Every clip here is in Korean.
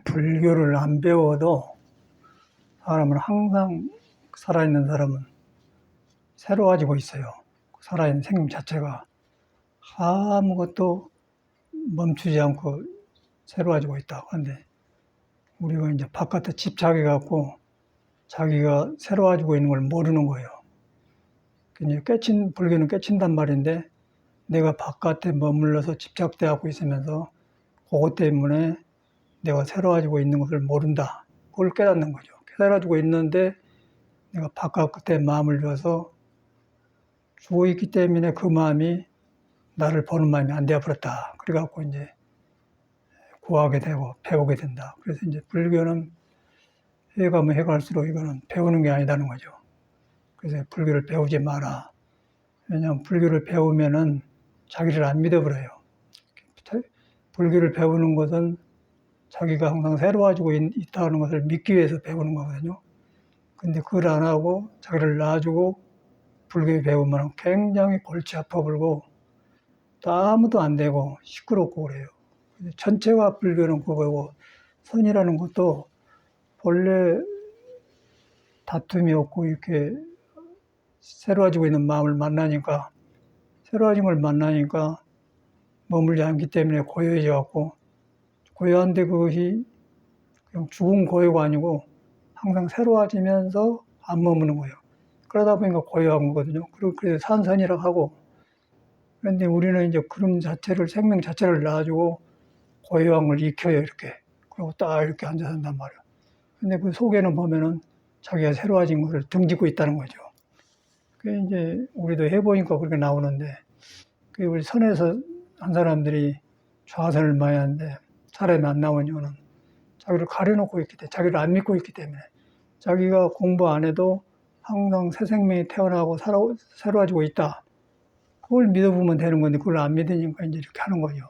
불교를 안 배워도 사람은 항상 살아있는 사람은 새로워지고 있어요. 살아있는 생명 자체가 아무것도 멈추지 않고 새로워지고 있다. 그런데 우리가 이제 바깥에 집착해 갖고 자기가 새로워지고 있는 걸 모르는 거예요. 불교는 깨친단 말인데 내가 바깥에 머물러서 집착돼 갖고 있으면서 그것 때문에 내가 새로워지고 있는 것을 모른다. 그걸 깨닫는 거죠. 새로워지고 있는데 내가 바깥에 마음을 두어서 주고 있기 때문에 그 마음이 나를 보는 마음이 안 되어버렸다. 그래갖고 이제 구하게 되고 배우게 된다. 그래서 이제 불교는 해가면 해갈수록 이거는 배우는 게 아니다는 거죠. 그래서 불교를 배우지 마라. 왜냐하면 불교를 배우면은 자기를 안 믿어버려요. 불교를 배우는 것은 자기가 항상 새로워지고 있다는 것을 믿기 위해서 배우는 거거든요. 근데 그걸 안 하고 자기를 놔주고 불교 배우면 굉장히 골치 아파불고 또 아무도 안 되고 시끄럽고 그래요. 전체가 불교는 그거고 선이라는 것도 본래 다툼이 없고 이렇게 새로워지고 있는 마음을 만나니까 새로워진 걸 만나니까 머물지 않기 때문에 고요해져 갖고 고요한데 그것이 그냥 죽은 고요가 아니고 항상 새로워지면서 안 머무는 거예요. 그러다 보니까 고요한 거거든요. 그래서 산선이라고 하고 그런데 우리는 이제 그런 자체를 생명 자체를 놔주고 고요한 걸 익혀요 이렇게. 그리고 딱 이렇게 앉아 산단 말이에요. 근데 그 속에는 보면은 자기가 새로워진 것을 등지고 있다는 거죠. 그게 이제 우리도 해보니까 그렇게 나오는데 그 우리 선에서 한 사람들이 좌선을 많이 하는데 사람이 안 나온 이유는 자기를 가려놓고 있기 때문에 자기를 안 믿고 있기 때문에 자기가 공부 안 해도 항상 새 생명이 태어나고 새로워지고 있다. 그걸 믿어보면 되는 건데 그걸 안 믿으니까 이제 이렇게 하는 거죠.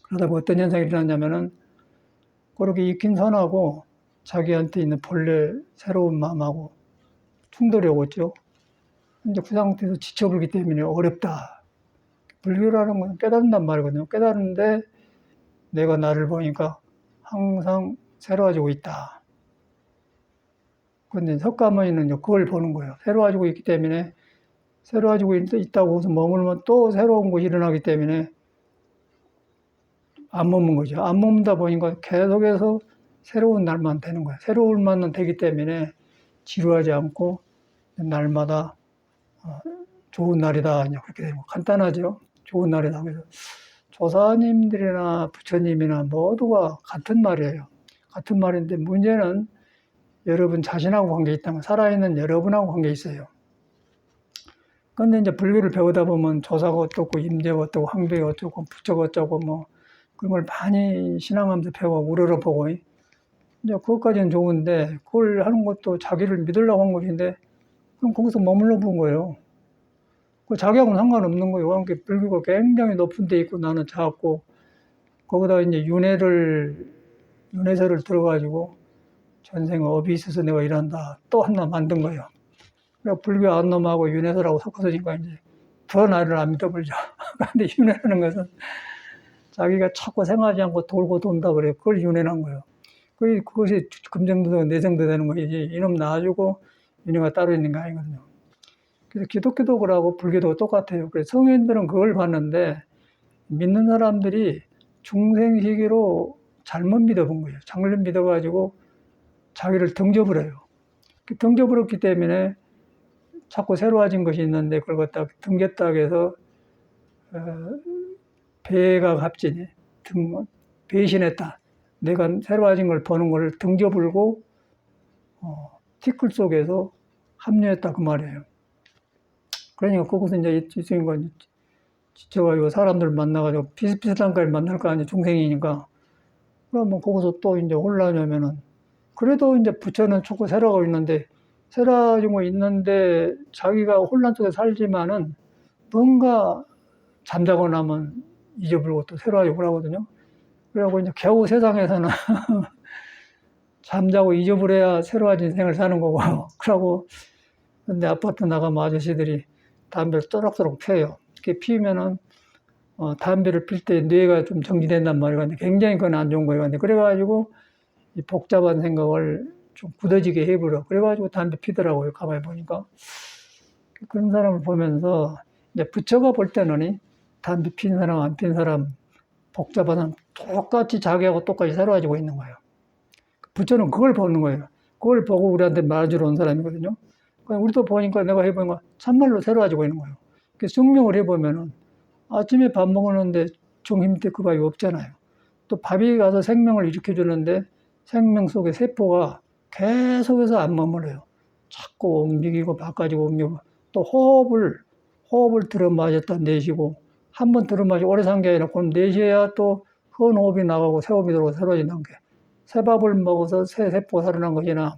그러다 보면 어떤 현상이 일어나냐면은 그렇게 익힌 선하고 자기한테 있는 본래 새로운 마음하고 충돌이 오겠죠. 이제 그 상태에서 지쳐버리기 때문에 어렵다. 불교라는 건 깨닫는단 말이거든요. 깨닫는데 내가 나를 보니까 항상 새로워지고 있다. 그런데 석가모니는 그걸 보는 거예요. 새로워지고 있기 때문에 새로워지고 있다고 해서 머물면 또 새로운 것이 일어나기 때문에 안 머문 거죠. 안 머문다 보니까 계속해서 새로운 날만 되는 거예요. 새로운 날만 되기 때문에 지루하지 않고 날마다 좋은 날이다. 그렇게 되는 거. 간단하죠. 좋은 날이다. 그래서 조사님들이나 부처님이나 모두가 같은 말이에요. 같은 말인데 문제는 여러분 자신하고 관계 있다면 살아있는 여러분하고 관계 있어요. 근데 이제 불교를 배우다 보면 조사가 어떻고 임재가 어떻고 황배가 어쩌고 부처가 어쩌고 뭐 그런 걸 많이 신앙하면서 배워 우러러보고 이제 그것까지는 좋은데 그걸 하는 것도 자기를 믿으려고 한 것인데 그럼 거기서 머물러 본 거예요. 그 자기하고는 상관없는 거예요. 그러니까 불교가 굉장히 높은 데 있고 나는 작고 거기다 이제 윤회설을 들어가지고 전생 업이 있어서 내가 일한다. 또 하나 만든 거예요. 그래서 불교 안 놈하고 윤회설하고 섞어서니까 이제 더 나를 안 믿어버리죠. 근데 윤회라는 것은 자기가 자꾸 생하지 않고 돌고 돈다 그래요. 그걸 윤회란 거예요. 그것이 금정도 내정도 되는 거지. 이놈 놔주고 윤회가 따로 있는 게 아니거든요. 그래서 기독교도 그러고 불교도 똑같아요. 그래서 성인들은 그걸 봤는데 믿는 사람들이 중생시기로 잘못 믿어본 거예요. 잘못 믿어가지고 자기를 등져버려요. 등져버렸기 때문에 자꾸 새로워진 것이 있는데 그걸 갖다 등졌다 해서 배가 값지니 배신했다. 내가 새로워진 걸 보는 걸 등져불고 티끌 속에서 합류했다 그 말이에요. 그러니까 거기서 이제 이승인과 지쳐가지고 사람들 만나가지고 비슷비슷한 걸 만날 거 아니에요. 중생이니까. 그러면 거기서 또 이제 혼란이 오면은 그래도 이제 부처는 자꾸 새로워가고 있는데 새로워지고 있는데 자기가 혼란 속에 살지만은 뭔가 잠자고 나면 잊어버리고 또 새로워지고 그러거든요. 그래갖고 이제 겨우 세상에서는 잠자고 잊어버려야 새로워진 생을 사는 거고 그러고 근데 아파트 나가면 아저씨들이 담배를 또락또락 펴요. 이렇게 피우면은 담배를 필 때 뇌가 좀 정지된단 말이에요. 근데 굉장히 그건 안 좋은 거예요. 근데 그래가지고 이 복잡한 생각을 좀 굳어지게 해버려. 그래가지고 담배 피더라고요. 가만히 보니까. 그런 사람을 보면서 이제 부처가 볼 때는 담배 피는 사람, 안 피는 사람, 복잡한 사람 똑같이 자기하고 똑같이 새로워지고 있는 거예요. 부처는 그걸 보는 거예요. 그걸 보고 우리한테 말해주러 온 사람이거든요. 우리도 보니까 내가 해보니까 참말로 새로워지고 있는 거예요. 숙명을 해보면은 아침에 밥 먹었는데 중힘 때 그 밥이 없잖아요. 또 밥이 가서 생명을 일으켜주는데 생명 속의 세포가 계속해서 안 머물러요. 자꾸 움직이고 바꿔지고 움직이고 또 호흡을 들어마셨다 내쉬고 한 번 들어마시고 오래 산 게 아니라 그럼 내쉬어야 또 헌호흡이 나가고 새호흡이 들어오고 새로워진다는 게 새 밥을 먹어서 새 세포가 살아난 것이나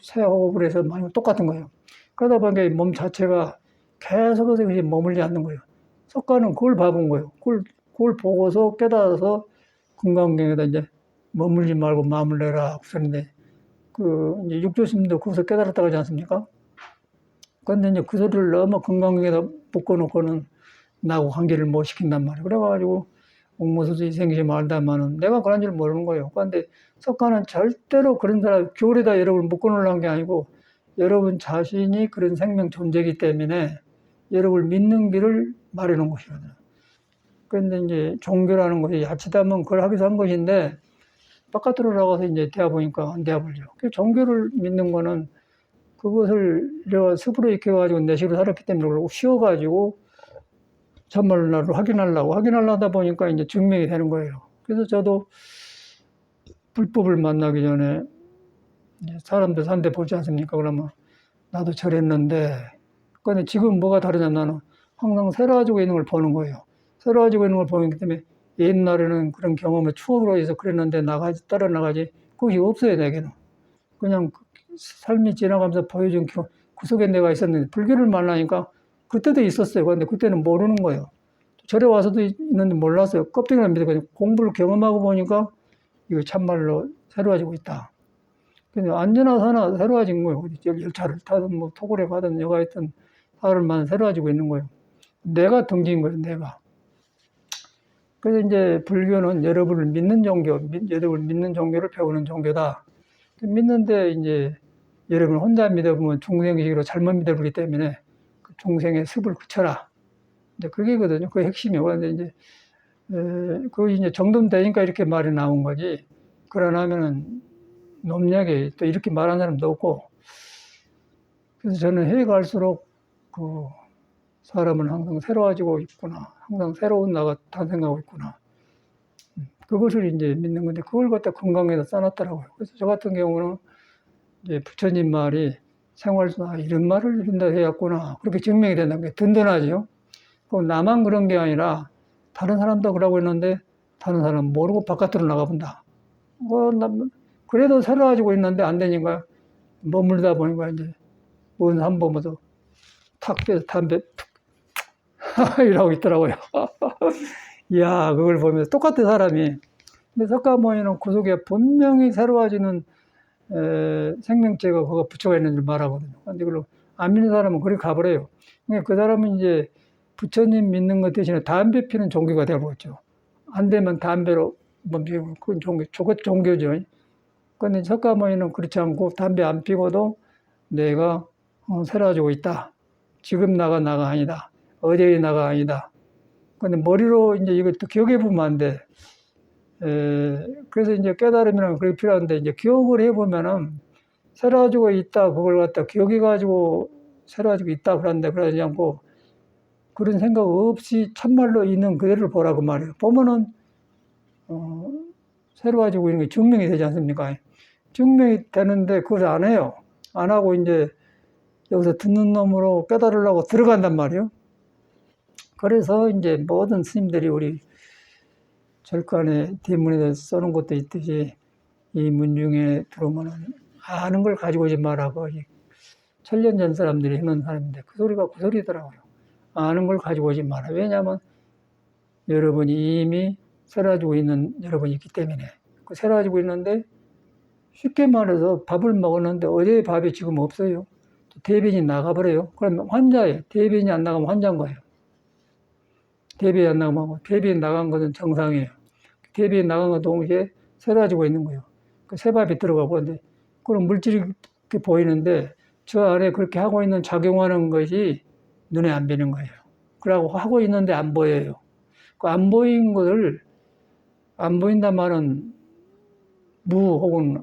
새 호흡을 해서 많이 똑같은 거예요. 그러다 보니까 몸 자체가 계속해서 머물지 않는 거예요. 석가는 그걸 봐본 거예요. 그걸 보고서 깨달아서 금강경에다 이제 머물지 말고 마음을 내라 그러는데 이제 육조심도 거기서 깨달았다고 하지 않습니까? 그런데 이제 그 소리를 너무 금강경에다 묶어놓고는 나하고 관계를 못 시킨단 말이에요. 그래가지고 옥모소지 생기지 말다마는 내가 그런 줄 모르는 거예요. 그런데 석가는 절대로 그런 사람 교리에다 여러분을 묶어놓으려는 게 아니고 여러분 자신이 그런 생명 존재이기 때문에 여러분을 믿는 길을 말해놓은 것이거든요. 그런데 이제 종교라는 것이 야치다면 그걸 하기도 한 것인데 바깥으로 나가서 이제 대해보니까 안 대해보죠. 종교를 믿는 거는 그것을 내가 습으로 익혀가지고 내 식으로 살았기 때문에 그러고 쉬어가지고 참말로 나를 확인하려다 보니까 이제 증명이 되는 거예요. 그래서 저도 불법을 만나기 전에 사람들 산데 보지 않습니까? 그러면 나도 저랬는데, 근데 지금 뭐가 다르냐 나는 항상 새로워지고 있는 걸 보는 거예요. 새로워지고 있는 걸 보기 때문에 옛날에는 그런 경험을 추억으로 해서 그랬는데 따라 나가지 그것이 없어요 내게는. 그냥 삶이 지나가면서 보여준 그 속에 내가 있었는데 불교를 만나니까 그때도 있었어요. 그런데 그때는 모르는 거예요. 절에 와서도 있는데 몰랐어요. 껍데기만 믿었거든요. 공부를 경험하고 보니까 이거 참말로 새로워지고 있다. 근데 언제나 사나 새로워진 거예요. 열차를 타든 뭐 토굴에 가든 여가 있든 사흘만 새로워지고 있는 거예요. 내가 등진 거예요. 내가. 그래서 이제 불교는 여러분을 믿는 종교를 배우는 종교다. 믿는데 이제 여러분 혼자 믿어보면 중생식으로 잘못 믿어보기 때문에 그 중생의 습을 그쳐라. 이제 그게거든요. 그 핵심이에요. 그런데 이제 그것이 이제 정돈되니까 이렇게 말이 나온 거지. 그러나면은 nom력에 또 이렇게 말하는 사람도 없고. 그래서 저는 해 갈수록 그 사람은 항상 새로워지고 있구나. 항상 새로운 나가 탄생하고 있구나. 그것을 이제 믿는 건데 그걸 갖다 건강에다 써놨더라고요. 그래서 저 같은 경우는 이제 부처님 말이 생활수나 이런 말을 이런다 해야겠구나. 그렇게 증명이 된다는 게 든든하죠. 그럼 나만 그런 게 아니라 다른 사람도 그러고 있는데 다른 사람 모르고 바깥으로 나가본다. 그래도 새로워지고 있는데 안 되니까 머물다 보니까 이제 뭔 한 번 보면서 탁 빼서 담배 툭 이러고 있더라고요. 이야, 그걸 보면서 똑같은 사람이. 근데 석가모니는 그 속에 분명히 새로워지는 생명체가 그거 부처가 있는 줄 말하거든요. 근데 그걸 안 믿는 사람은 그렇게 가버려요. 그러니까 그 사람은 이제 부처님 믿는 것 대신에 담배 피는 종교가 되어버렸죠. 안 되면 담배로 뭐 피우고 그건 종교죠. 그런데 석가모니는 그렇지 않고 담배 안 피고도 내가 새로워지고 있다. 지금 나가 아니다. 어제의 나가 아니다. 근데 머리로 이제 이걸 또 기억해 보면 안 돼. 그래서 이제 깨달음이란 그게 필요한데 이제 기억을 해보면은 새로워지고 있다. 그걸 갖다 기억해가지고 새로워지고 있다. 그러지 않고 그런 생각 없이 참말로 있는 그대로를 보라고 말해요. 보면은 새로워지고 있는 게 증명이 되지 않습니까? 증명이 되는데 그걸 안 해요. 안 하고 이제 여기서 듣는 놈으로 깨달으려고 들어간단 말이에요. 그래서 이제 모든 스님들이 우리 절간에 대문에 써놓은 것도 있듯이 이 문중에 들어오면은 아는 걸 가지고 오지 말라고 천년 전 사람들이 해놓은 사람인데 그 소리가 그 소리더라고요. 아는 걸 가지고 오지 마라. 왜냐하면 여러분이 이미 새로워지고 있는 여러분이 있기 때문에 그 새로워지고 있는데 쉽게 말해서 밥을 먹었는데 어제의 밥이 지금 없어요. 대변이 나가버려요. 그러면 환자예요. 대변이 안 나가면 환자인 거예요. 대비에 안 나가고, 대비에 나간 것은 정상이에요. 대비에 나간 것 동시에 새로워지고 있는 거예요. 그 새밥이 들어가고, 근데 그런 물질이 이렇게 보이는데, 저 안에 그렇게 하고 있는 작용하는 것이 눈에 안 뵈는 거예요. 그러고 하고 있는데 안 보여요. 그 안 보인 것을, 안 보인단 말은 무 혹은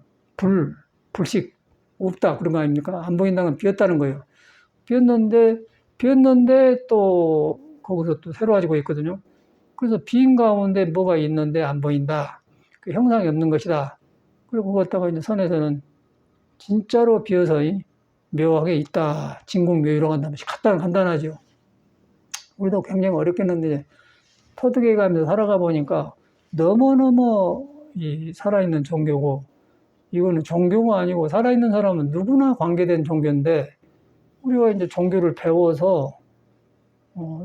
불식, 없다. 그런 거 아닙니까? 안 보인다는 건 비었다는 거예요. 비었는데 또 거기서 또 새로워지고 있거든요. 그래서 빈 가운데 뭐가 있는데 안 보인다. 그 형상이 없는 것이다. 그리고 그것다가 이제 선에서는 진짜로 비어서 묘하게 있다. 진공묘유라고 한다면 간단하죠. 우리도 굉장히 어렵겠는데 터득해 가면서 살아가 보니까 너무너무 이 살아있는 종교고, 이거는 종교가 아니고 살아있는 사람은 누구나 관계된 종교인데, 우리가 이제 종교를 배워서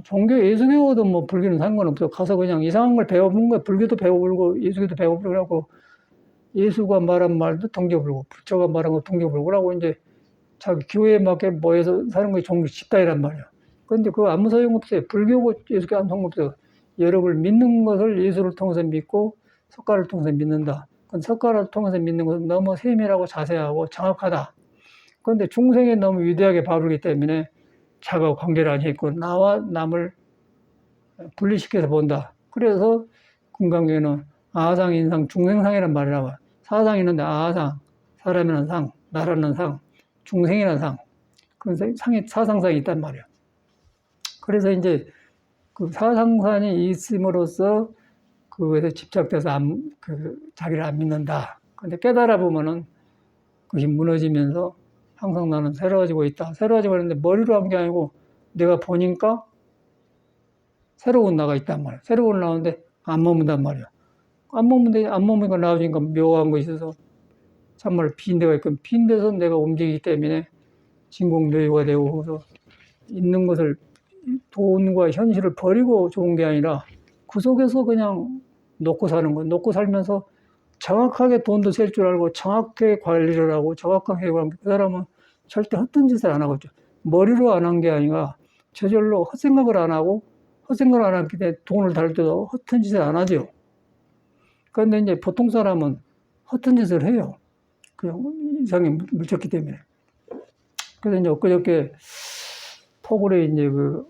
종교 예수 배워도 뭐 불교는 상관없어. 가서 그냥 이상한 걸 배워본 거야. 불교도 배워보고 예수교도 배워보고, 예수가 말한 말도 동겨불고 부처가 말한 거 동겨불고 라고 이제 자기 교회에 맞게 모여서 사는 것이 종교 집단이란 말이야. 그런데 그거 아무 소용없어요. 불교고 예수교 아무 소용없어요. 여러분을 믿는 것을 예수를 통해서 믿고 석가를 통해서 믿는다. 그건 석가를 통해서 믿는 것은 너무 세밀하고 자세하고 정확하다. 그런데 중생이 너무 위대하게 바르기 때문에 자가 관계를 안 했고 나와 남을 분리시켜서 본다. 그래서 금강경에는 아상, 인상, 중생상이란 말이 나와. 사상이 있는데 아상, 사람이라는 상, 나라는 상, 중생이라는 상, 그런 사상상이 있단 말이야. 그래서 이제 그 사상상이 있음으로써 그것에 집착돼서 자기를 안 믿는다. 근데 깨달아 보면은 그것이 무너지면서 항상 나는 새로워지고 있다. 새로워지고 있는데 머리로 한 게 아니고 내가 보니까 새로운 나가 있단 말이야. 새로운 나오는데 안 머문단 말이야. 안 머무니까 나오니까 묘한 거 있어서 참말로 빈 데가 있고, 빈 데서 내가 움직이기 때문에 진공묘유가 되고, 그래서 있는 것을, 돈과 현실을 버리고 좋은 게 아니라 그 속에서 그냥 놓고 사는 거야. 놓고 살면서 정확하게 돈도 셀 줄 알고 정확하게 관리를 하고 정확하게 하고, 그 사람은 절대 헛된 짓을 안 하고 있죠. 머리로 안 한 게 아니라 저절로 헛생각을 안 하고, 헛생각을 안 하기 때문에 돈을 달 때도 헛된 짓을 안 하죠. 그런데 이제 보통 사람은 헛된 짓을 해요. 그냥 이상이 물쳤기 때문에. 그래서 이제 엊그저께 토굴에 이제 그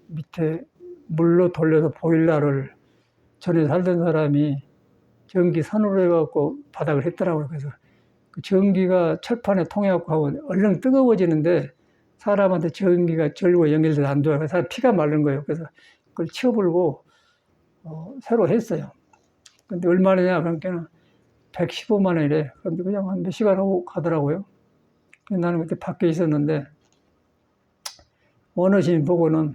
밑에 물로 돌려서 보일러를 전에 살던 사람이 전기 선으로 해갖고 바닥을 했더라고요. 그래서 그 전기가 철판에 통해갖고 하면 얼른 뜨거워지는데 사람한테 전기가 절고 연결돼서 안 좋아요. 그래서 피가 마른 거예요. 그래서 그걸 치워불고 새로 했어요. 근데 얼마냐냐 그러니까 115만 원이래. 그런데 그냥 한 몇 시간 하고 가더라고요. 나는 그때 밖에 있었는데 원어신 보고는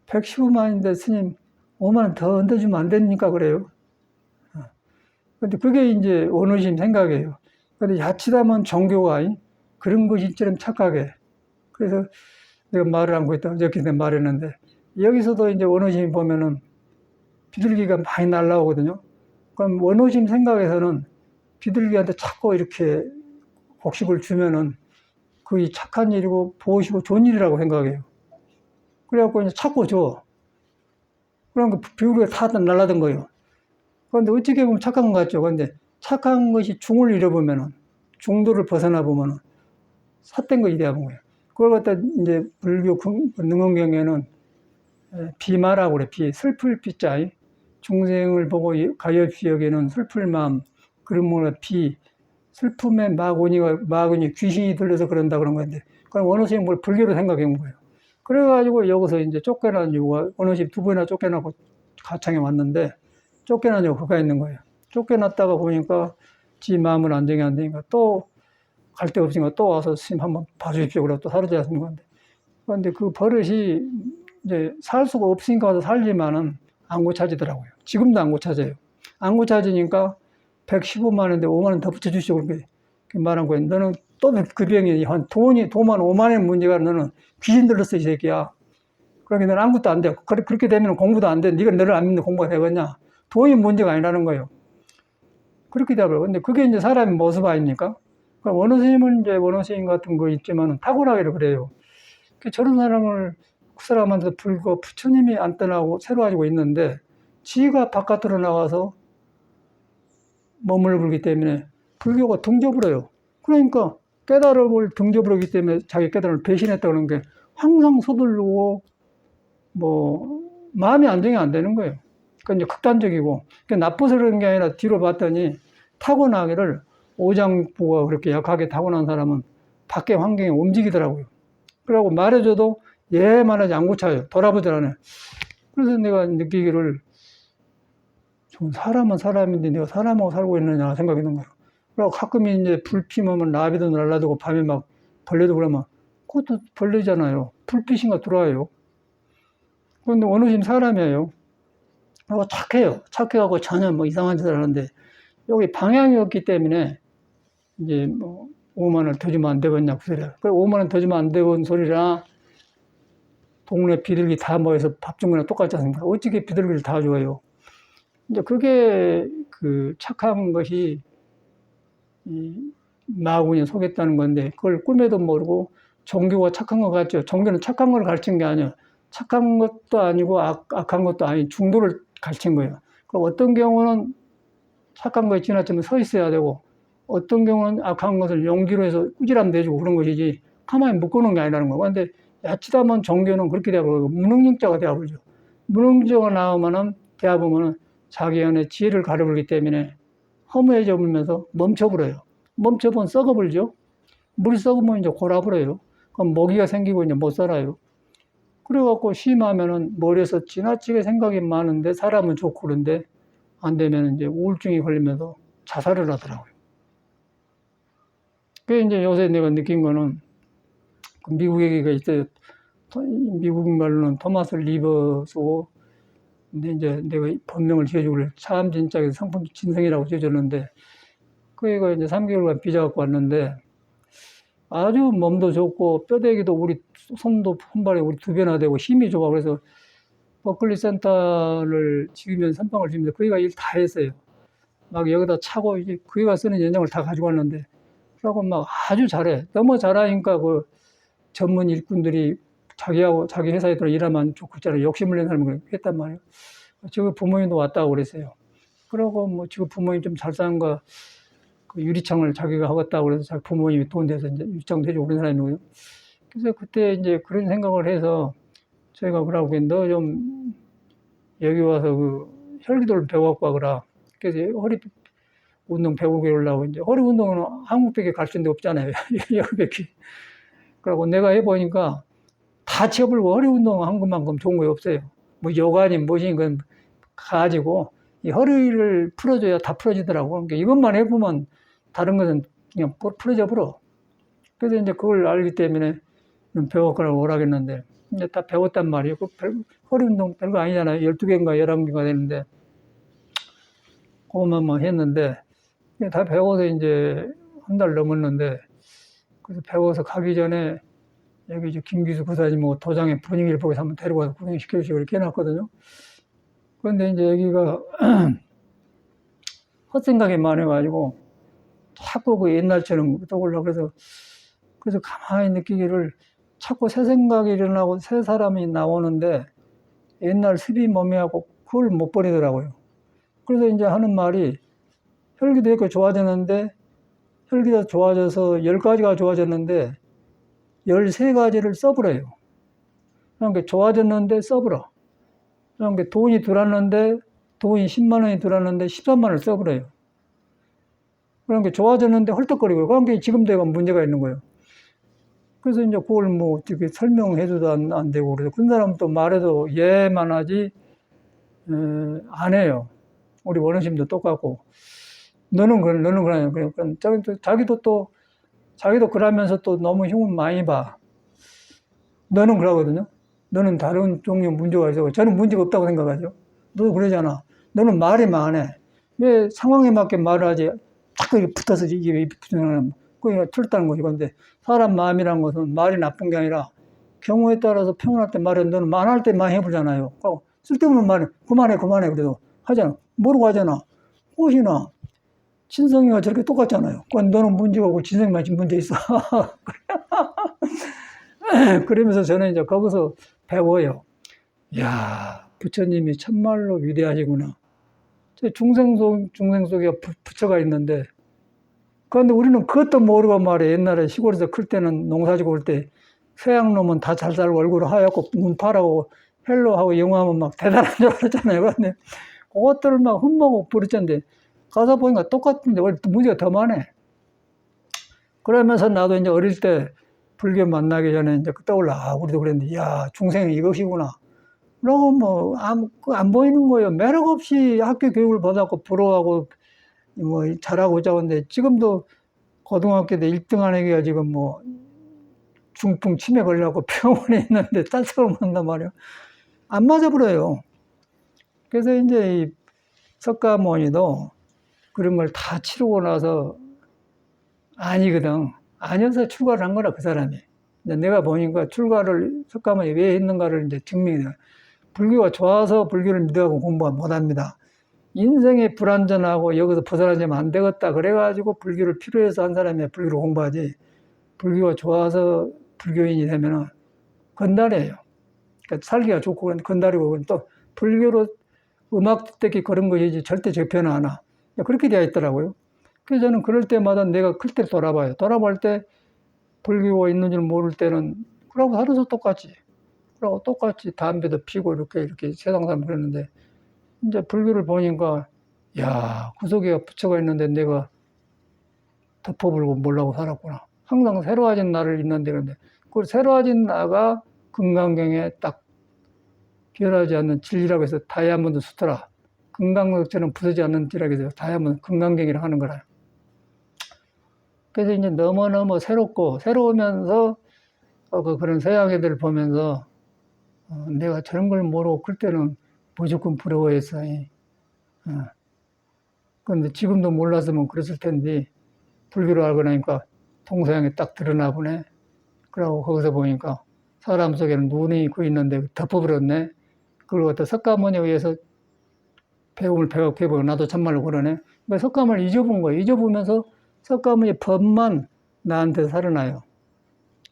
115만 원인데 스님 5만 원 더 얹어주면 안 됩니까? 그래요. 근데 그게 이제 원어신 생각이에요. 근데 자칫하면 종교가 그런 것이처럼 착각해. 그래서 내가 말을 안고 있다고 이렇게 내가 말했는데, 여기서도 이제 원어심 보면은 비둘기가 많이 날라오거든요. 그럼 원어심 생각에서는 비둘기한테 자꾸 이렇게 곡식을 주면은 그게 착한 일이고 보시고 좋은 일이라고 생각해요. 그래갖고 이제 자꾸 줘. 그러니까 비둘기가 다 날라던 거예요. 그런데 어떻게 보면 착한 것 같죠. 그런데 착한 것이 중을 잃어보면은, 중도를 벗어나 보면은 삿된 것이 되어본 거예요. 그걸 갖다 이제 불교 능언경에는 비마라고 그래. 슬플 비자. 중생을 보고 가엾이 여기는 슬플 마음. 그러면 슬픔의 마군이 귀신이 들려서 그런다 그런 건데, 그럼 원어심 뭘 불교로 생각해 본 거예요. 그래가지고 여기서 이제 쫓겨난 이유가, 원어심 2번이나 쫓겨나고 가창에 왔는데, 쫓겨난 이유가 그가 있는 거예요. 쫓겨났다가 보니까 지 마음을 안정이 안 되니까 또 갈 데 없으니까 또 와서 스님 한번 봐주십시오. 그러고 또 사라져 왔습니다. 그런데 그 버릇이 이제 살 수가 없으니까 와서 살지만은 안 고쳐지더라고요. 지금도 안 고쳐져요. 안 고쳐지니까 115만 원인데 5만 원 더 붙여주시고 그렇게 말한 거예요. 너는 또 그 병이 도만 5만 원 문제가 너는 귀신 들렸어 이 새끼야. 그러니까 너는 아무것도 안 돼. 그렇게 되면 공부도 안 돼. 네가 너를 안 믿는 공부가 되겠냐. 돈이 문제가 아니라는 거예요. 그렇게 되더라고요. 근데 그게 이제 사람의 모습 아닙니까? 원어스님은 이제 원어스님 같은 거 있지만 탁월하기를 그래요. 저런 사람을 그 사람한테 불교 부처님이 안 떠나고 새로워지고 있는데 지가 바깥으로 나가서 머물러 불기 때문에 불교가 등져버려요. 그러니까 깨달음을 등져버리기 때문에 자기 깨달음을 배신했다는 게 항상 서두르고 마음이 안정이 안 되는 거예요. 그러니까 이제 극단적이고, 그러니까 나빠서 그런 게 아니라 뒤로 봤더니 타고나기를 오장부가 그렇게 약하게 타고난 사람은 밖에 환경에 움직이더라고요. 그러고 말해줘도 얘만 하지 안 고쳐요. 돌아보질 않아요. 그래서 내가 느끼기를 사람은 사람인데 내가 사람하고 살고 있느냐 생각이 드는 거예요. 그리고 가끔 이제 불 피면 나비도 날라들고 밤에 막 벌레도 그러면 그것도 벌레잖아요. 불빛인가 들어와요. 그런데 어느 심 사람이에요. 그리고 착해요. 착해갖고 전혀 이상한 짓을 하는데 여기 방향이 없기 때문에 이제 5만 원 더 주면 안 되겠냐 그 소리야. 그래 5만 원 더 주면 안 되는 소리라 동네 비둘기 다 모여서 밥 준 거랑 똑같지 않습니까? 어떻게 비둘기를 다 줘요? 이제 그게 그 착한 것이 마구니 속였다는 건데 그걸 꿈에도 모르고 종교가 착한 것 같죠. 종교는 착한 걸 가르친 게 아니에요. 착한 것도 아니고 악한 것도 아닌 중도를 가르친 거예요. 그럼 어떤 경우는 착한 거에 지나치면 서 있어야 되고 어떤 경우는 악한 것을 용기로 해서 꾸지람 내주고 그런 것이지 가만히 묶어놓은 게 아니라는 거예요. 그런데 야치다만 종교는 그렇게 되어버리고 무능력자가 되어버리죠. 무능력자가 나오면은 되어보면은 자기 안에 지혜를 가려버리기 때문에 허무해져 버리면서 멈춰버려요. 멈춰보면 썩어버리죠. 물이 썩으면 이제 골아버려요. 그럼 모기가 생기고 이제 못 살아요. 그래갖고 심하면은 머리에서 지나치게 생각이 많은데 사람은 좋고 그런데 안 되면 이제 우울증이 걸리면서 자살을 하더라고요. 그 이제 요새 내가 느낀 거는 그 미국 얘기가 있어요. 미국 말로는 토마스 리버스고 근데 이제 내가 본명을 지어주고 참 진짜게 상품 진성이라고 지어줬는데 그 애가 이제 3개월간 비자 갖고 왔는데 아주 몸도 좋고 뼈대기도 우리 손도 손발이 우리 2배나 되고 힘이 좋아. 그래서 버클리 센터를 지으면서 선방을 지으면서 그 애가 일 다 했어요. 막 여기다 차고 이제 그 애가 쓰는 연장을 다 가지고 왔는데 그러고 막 아주 잘해. 너무 잘하니까 그 전문 일꾼들이 자기하고 자기 회사에 들어 일하면 좋고 있잖아요. 욕심을 낸 사람이 했단 말이에요. 지금 부모님도 왔다고 그랬어요. 그러고 지금 부모님 좀 잘 사는가 그 유리창을 자기가 하겠다고 그래서 자기 부모님이 돈 내서 이제 유리창도 해주고 그런 사람이고요. 그래서 그때 이제 그런 생각을 해서 저희가 그러고 너 좀 여기 와서 그 혈기도를 배워갖고 와거라. 그래서 허리 운동 배우게 하려고 이제 허리 운동은 한국밖에 가르친 데 없잖아요. 여기밖에. 그러고 내가 해보니까 다 치워버리고 허리 운동 한 것만큼 좋은 거 없어요. 요가니 뭐니 건 가지고 이 허리를 풀어줘야 다 풀어지더라고. 그러니까 이것만 해보면 다른 것은 그냥 풀어져 버려. 그래서 이제 그걸 알기 때문에 배웠거라고 오라겠는데 이제 다 배웠단 말이에요. 허리 운동 별거 아니잖아요. 12개인가 11개가 되는데 그것만 했는데 다 배워서 이제 한 달 넘었는데 그래서 배워서 가기 전에 여기 이제 김기수 부사님 도장의 분위기를 보고서 한번 데리고 와서 구경시켜주시고 이렇게 해놨거든요. 그런데 이제 여기가 헛생각이 많아가지고 자꾸 그 옛날처럼 떠올라. 그래서 가만히 느끼기를 자꾸 새 생각이 일어나고 새 사람이 나오는데 옛날 습이 몸이하고 그걸 못 버리더라고요. 그래서 이제 하는 말이 혈기도 이렇게 좋아졌는데 혈기가 좋아져서 10가지가 좋아졌는데 13가지를 써버려요. 그러니까 좋아졌는데 써버려. 그러니까 돈이 들어왔는데 돈이 10만 원이 들어왔는데 13만 원을 써버려요. 그러니까 좋아졌는데 헐떡거리고 그러니까 지금 내가 문제가 있는 거예요. 그래서 이제 그걸 어떻게 설명해줘도 안 되고 그래서 그 사람도 말해도 예만 하지 안 해요. 우리 원어심도 똑같고 너는 그러냐. 그러니까 자기도 그러면서 또 너무 힘을 많이 봐. 너는 그러거든요. 너는 다른 종류 문제가 있어. 저는 문제가 없다고 생각하죠. 너도 그러잖아. 너는 말이 많아. 왜 상황에 맞게 말을 하지? 자꾸 이렇게 붙어서 이게 붙는 그게 틀렸다는 거지. 근데 사람 마음이란 것은 말이 나쁜 게 아니라 경우에 따라서 평온할 때 말해. 너는 말할 때 많이 해보잖아요. 쓸데없는 말은 그만해. 그래도 하잖아. 모르고 하잖아. 꽃이나 진성이가 저렇게 똑같잖아요. 너는 문제가 없고 진성이만 지금 문제 있어. 그러면서 저는 이제 거기서 배워요. 야, 부처님이 참말로 위대하시구나. 저 중생 속에 부처가 있는데, 그런데 우리는 그것도 모르고 말이야. 옛날에 시골에서 클 때는 농사지고 올 때 서양 놈은 다 잘 살고 얼굴 하얗고 눈 파라고 헬로하고 영어하면 막 대단한 줄 알았잖아요. 그런데 그것들을 막 흠모고 부르쳤는데 가서 보니까 똑같은데 원래 문제가 더 많네. 그러면서 나도 이제 어릴 때 불교 만나기 전에 이제 떠올라. 아, 우리도 그랬는데, 야, 중생이 이것이구나. 그러고 뭐, 안 보이는 거예요. 매력 없이 학교 교육을 받았고, 부러워하고, 뭐, 잘하고자 하는데, 지금도 고등학교 때 1등 한 애기가 지금 뭐, 중풍 치매 걸려갖고 병원에 있는데, 딴 한단 말이에요. 안 맞아버려요. 그래서 이제 이 석가모니도 그런 걸 다 치르고 나서 아니거든. 아니어서 출가를 한 거라, 그 사람이. 내가 보니까 출가를 석가모니 왜 했는가를 이제 증명해. 불교가 좋아서 불교를 믿어하고 공부 못 합니다. 인생이 불완전하고 여기서 벗어나지면 안 되겠다. 그래가지고 불교를 필요해서 한 사람이 불교를 공부하지. 불교가 좋아서 불교인이 되면은 건달이에요. 그러니까 살기가 좋고 그런데 건달이고 또 불교로 음악 듣기 그런 것이지 절대 접해는 안 와. 그렇게 되어 있더라고요. 그래서 저는 그럴 때마다 내가 클 때 돌아봐요. 돌아볼 때 불교가 있는 줄 모를 때는 그러고 하루도 똑같이. 그러고 똑같이 담배도 피고 이렇게 세상 사람 그랬는데 이제 불교를 보니까 야, 그 속에 부처가 있는데 내가 덮어불고 몰라고 살았구나. 항상 새로워진 나를 있는데 그런데 그 새로워진 나가 금강경에 딱 변하지 않는 진리라고 해서 다이아몬드 수트라. 금강석처럼 부서지 않는 진리라고 해서 다이아몬드 금강경이라 하는 거라. 그래서 이제 너무너무 새로우면서 그런 서양 애들 보면서 내가 저런 걸 모르고 그때는 무조건 부러워했어요. 그런데 지금도 몰랐으면 그랬을 텐데 불교를 알고 나니까 동서양에 딱 드러나 보네. 그러고 거기서 보니까 사람 속에는 눈이 그 있는데 덮어버렸네. 그걸 갖다 석가모니에 의해서 배움을 배우고 나도 참말로 그러네. 그러니까 석가모니를 잊어본 거예요. 잊어보면서 석가모니 법만 나한테 살아나요.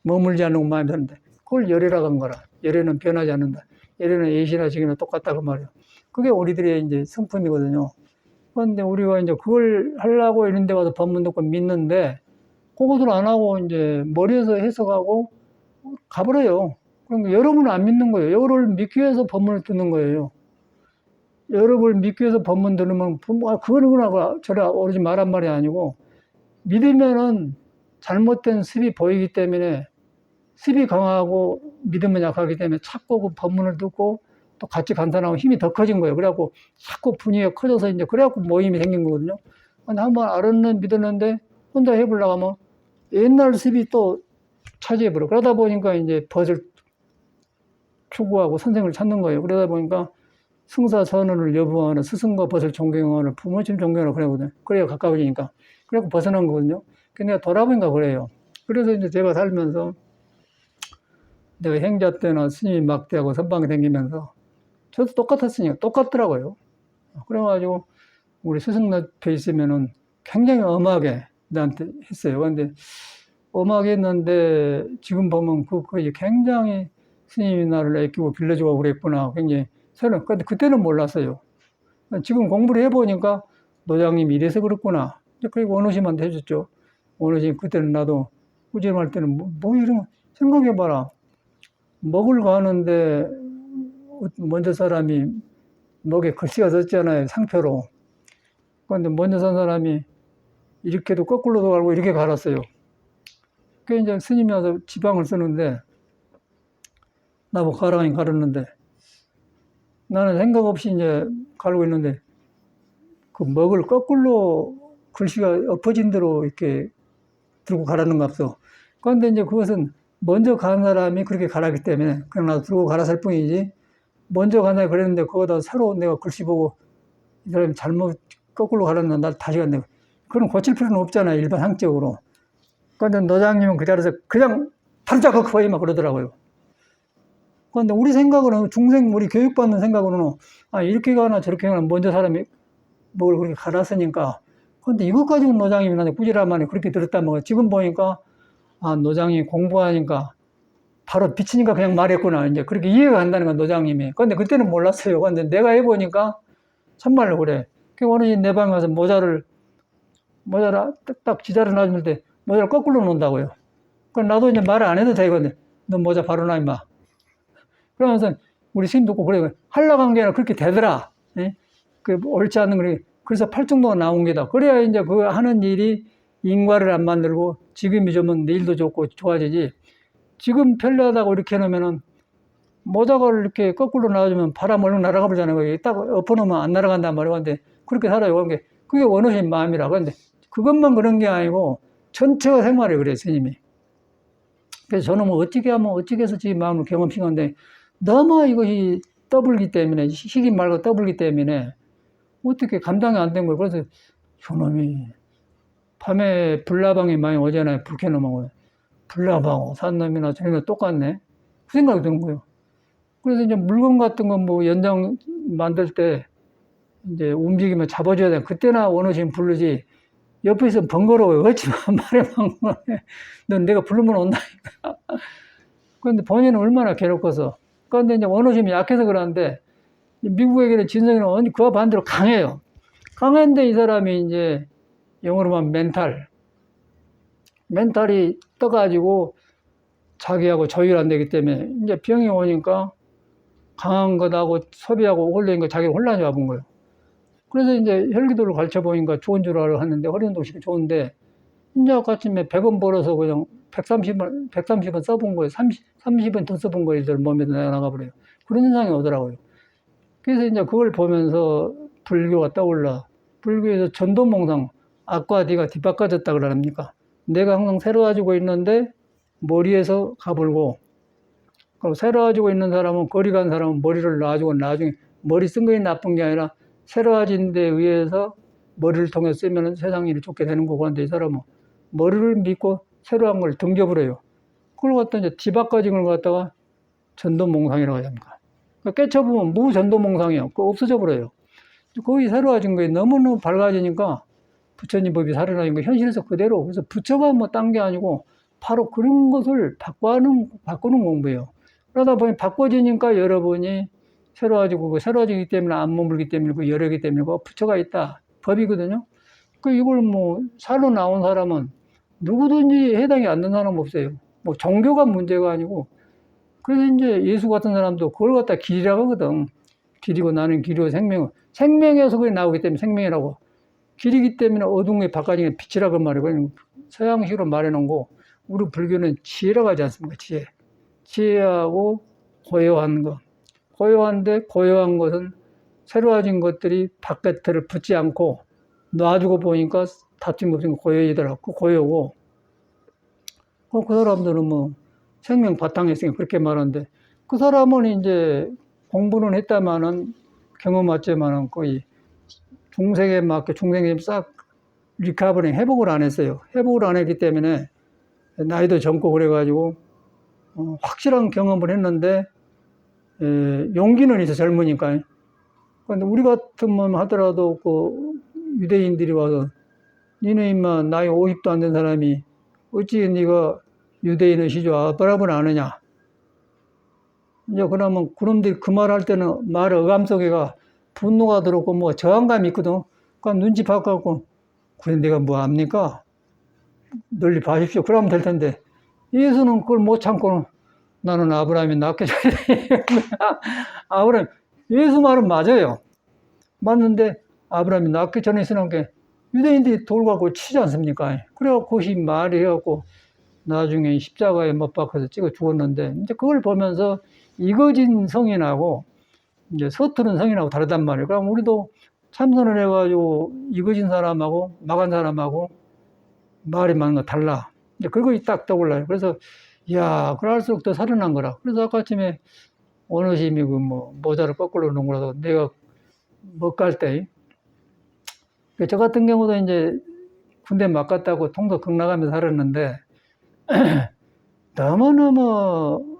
머물지 않는 마음이 드는데 그걸 열애라고 한 거라. 열애는 변하지 않는다. 열애는 예시나 지기나 똑같다 그 말이에요. 그게 우리들의 이제 성품이거든요. 그런데 우리가 이제 그걸 하려고 이런 데 와서 법문 듣고 믿는데 그것을 안 하고 이제 머리에서 해석하고 가버려요. 그러니까 여러분은 안 믿는 거예요. 여러분을 믿기 위해서 법문을 듣는 거예요. 여러분을 믿기 위해서 법문 들으면 그거는구나 저래 오르지 말란 말이 아니고 믿으면은 잘못된 습이 보이기 때문에 습이 강하고 믿음은 약하기 때문에 자꾸 그 법문을 듣고 또 같이 간단하고 힘이 더 커진 거예요. 그래갖고 자꾸 분위기가 커져서 이제 그래갖고 모임이 생긴 거거든요. 근데 한번 알았는 믿었는데 혼자 해보려고 하면 옛날 습이 또 차지해버려. 그러다 보니까 이제 벗을 추구하고 선생을 찾는 거예요. 그러다 보니까 승사선언을 여부하는 스승과 벗을 존경하는 부모님 존경하는 그러거든요. 그래야 가까워지니까. 그래갖고 벗어난 거거든요. 근데 내가 돌아보니까 그래요. 그래서 이제 제가 살면서 내가 행자 때나 스님이 막대하고 선방이 생기면서 저도 똑같았으니까 똑같더라고요. 그래가지고 우리 스승 옆에 있으면은 굉장히 엄하게 나한테 했어요. 근데 엄하게 했는데 지금 보면 그게 굉장히 스님이 나를 아끼고 빌려주고 그랬구나. 굉장히 새로운. 근데 그때는 몰랐어요. 지금 공부를 해보니까 노장님이 이래서 그렇구나. 그리고 원호심한테 해줬죠. 원호심 그때는 나도 꾸준할 때는 뭐 이런 생각해봐라. 먹을 가는데 먼저 사람이 목에 글씨가 썼잖아요. 상표로. 그런데 먼저 산 사람이 이렇게도 거꾸로도 갈고 이렇게 갈았어요. 그 이제 스님이 와서 지방을 쓰는데 나보고 가라니 갈았는데 나는 생각 없이 이제 갈고 있는데 그 먹을 거꾸로 글씨가 엎어진 대로 이렇게 들고 가라는 거 없어. 그런데 이제 그것은 먼저 간 사람이 그렇게 가라기 때문에 그냥 나도 들고 가라살 뿐이지 먼저 간다 그랬는데 그거다 새로 내가 글씨 보고 이 사람이 잘못 거꾸로 가라는 날 다시 간다. 그건 고칠 필요는 없잖아요. 일반 상적으로. 그런데 노장님은 그 자리에서 그냥 바로잡고 거의 막 그러더라고요. 그런데 우리 생각으로는 우리 교육받는 생각으로는 이렇게 가나 저렇게 가나 먼저 사람이 뭘 그렇게 갈았으니까. 그런데 이것 가지고 노장님이 나한테 꾸지람하니 그렇게 들었단 말이에요. 지금 보니까 노장이 공부하니까 바로 비치니까 그냥 말했구나. 이제 그렇게 이해가 간다는 건 노장님이. 근데 그때는 몰랐어요. 근데 내가 해보니까 참말로 그래. 그 어느 내 방에 와서 모자를 딱 지자를 놔줄 때 모자를 거꾸로 놓는다고요. 그럼 나도 이제 말을 안 해도 되거든. 너 모자 바로 놔, 임마. 그러면서 우리 스님 듣고 그래. 하려고 한 게 아니라 그렇게 되더라. 예? 그 옳지 않는 거리. 그래서 팔중도가 나온 게다. 그래야 이제 그 하는 일이 인과를 안 만들고 지금이 좋으면 내일도 좋고 좋아지지. 지금 편리하다고 이렇게 해놓으면은 모자를 이렇게 거꾸로 놔주면 바람 얼른 날아가 버리잖아요. 딱 엎어놓으면 안 날아간단 말이에요. 근데 그렇게 살아요. 그게 원어신 마음이라. 근데 그것만 그런 게 아니고 전체가 생활이 그래요, 스님이. 그래서 저는 뭐 어떻게 하면 어떻게 해서 지 마음을 경험시켰는데 너무 이것이 떠불기 때문에 시기 말고 떠불기 때문에 어떻게 감당이 안 된 거예요. 그래서 저놈이 밤에 불나방이 많이 오잖아요. 불 켜놓으면 불나방 산 놈이나 저놈이나 똑같네. 그 생각이 드는 거예요. 그래서 이제 물건 같은 건 뭐 연장 만들 때 이제 움직이면 잡아줘야 돼. 그때나 원어심 부르지. 옆에 있으면 번거로워요. 어찌만 말해만 넌 내가 부르면 온다니까. 그런데 본인은 얼마나 괴롭고서. 그런데 이제 원어심이 약해서 그러는데 미국에게는 진성이는 그와 반대로 강해요. 강한데 이 사람이 이제 영어로 하면 멘탈이 떠가지고 자기하고 조율 안 되기 때문에 이제 병이 오니까 강한 것하고 소비하고 오글거리니까 자기가 혼란이 와본 거예요. 그래서 이제 혈기도를 가르쳐 보니까 좋은 줄 알았는데 허리운동식이 좋은데 이제 아침에 100원 벌어서 그냥 130원 써본 거예요. 30원 더 써본 거예요. 몸에도 나가버려요. 그런 현상이 오더라고요. 그래서 이제 그걸 보면서 불교가 떠올라. 불교에서 전도몽상, 앞과 뒤가 뒤바꿔졌다 그러랍니까? 내가 항상 새로워지고 있는데 머리에서 가불고, 그럼 새로워지고 있는 사람은, 거리 간 사람은 머리를 놔주고 나중에 머리 쓴 거이 나쁜 게 아니라 새로워진 데 의해서 머리를 통해 쓰면 세상 일이 좋게 되는 거고, 그런데 이 사람은 머리를 믿고 새로운 걸 등져버려요. 그걸 갖다 이제 뒤바꿔진 걸 갖다가 전도몽상이라고 합니다. 그러니까 깨쳐보면 무전도몽상이에요. 그거 없어져 버려요. 거의 새로워진 거에 너무너무 밝아지니까 부처님 법이 살아나는 거 현실에서 그대로. 그래서 부처가 뭐 딴 게 아니고 바로 그런 것을 바꾸는 공부예요. 그러다 보니 바꿔지니까 여러분이 새로워지고, 새로워지기 때문에 안 머물기 때문에 그 여력이기 때문에 그 부처가 있다. 법이거든요. 그 이걸 뭐 살로 나온 사람은 누구든지 해당이 안 되는 사람 없어요. 뭐 종교가 문제가 아니고. 그래서 이제 예수 같은 사람도 그걸 갖다 길이라고 하거든. 길이고 나는 길이고 생명에서 그게 나오기 때문에 생명이라고. 길이기 때문에 어둠에 바꿔지는 빛이라고 말이고, 서양식으로 말해놓은 거. 우리 불교는 지혜라고 하지 않습니까? 지혜하고 고요한 것. 고요한데 고요한 것은 새로워진 것들이 바깥을 붙지 않고 놔두고 보니까 다툼이 없으니까 고요이더라고. 그 고요고. 그 사람들은 뭐 생명 바탕에 있으니까 그렇게 말하는데, 그 사람은 이제 공부는 했다마는 경험했지만은 거의 중생에 맞게 중생에 싹 리카버링 회복을 안 했어요. 회복을 안 했기 때문에 나이도 젊고 그래가지고 확실한 경험을 했는데 용기는 있어 젊으니까. 그런데 우리 같으면 하더라도 그 유대인들이 와서 니네 임마 나이 50도 안 된 사람이 어찌 네가 유대인의 시조 아브라함을 아느냐. 이제 그러면 그놈들이 그 말 할 때는 말 어감 속에가 분노가 들었고 뭐 저항감이 있거든. 그러니까 눈치 바꿔갖고 그래 내가 뭐 압니까? 널리 봐십시오. 그러면 될 텐데 예수는 그걸 못 참고는 나는 아브라함이 낫게 줘야 돼. 아브라함 예수 말은 맞아요. 맞는데 아브라함이 낫기 전에 있으는 게 유대인들이 돌 갖고 치지 않습니까? 그래갖고 그것이 말이 해갖고 나중에 십자가에 못 박혀서 찍어 죽었는데 이제 그걸 보면서 이거진 성인하고 이제 서투른 성인하고 다르단 말이에요. 그럼 우리도 참선을 해가지고 이거진 사람하고 막한 사람하고 말이 많은 거 달라. 이제 그것이 딱 떠올라요. 그래서 이야, 그럴수록 더 살아난 거라. 그래서 아까 아침에 원어심이 그 뭐 모자를 거꾸로 놓은 거라서 내가 못 갈 때, 저 같은 경우도 이제 군대 막 갔다고 통도 극락하면서 살았는데 너무너무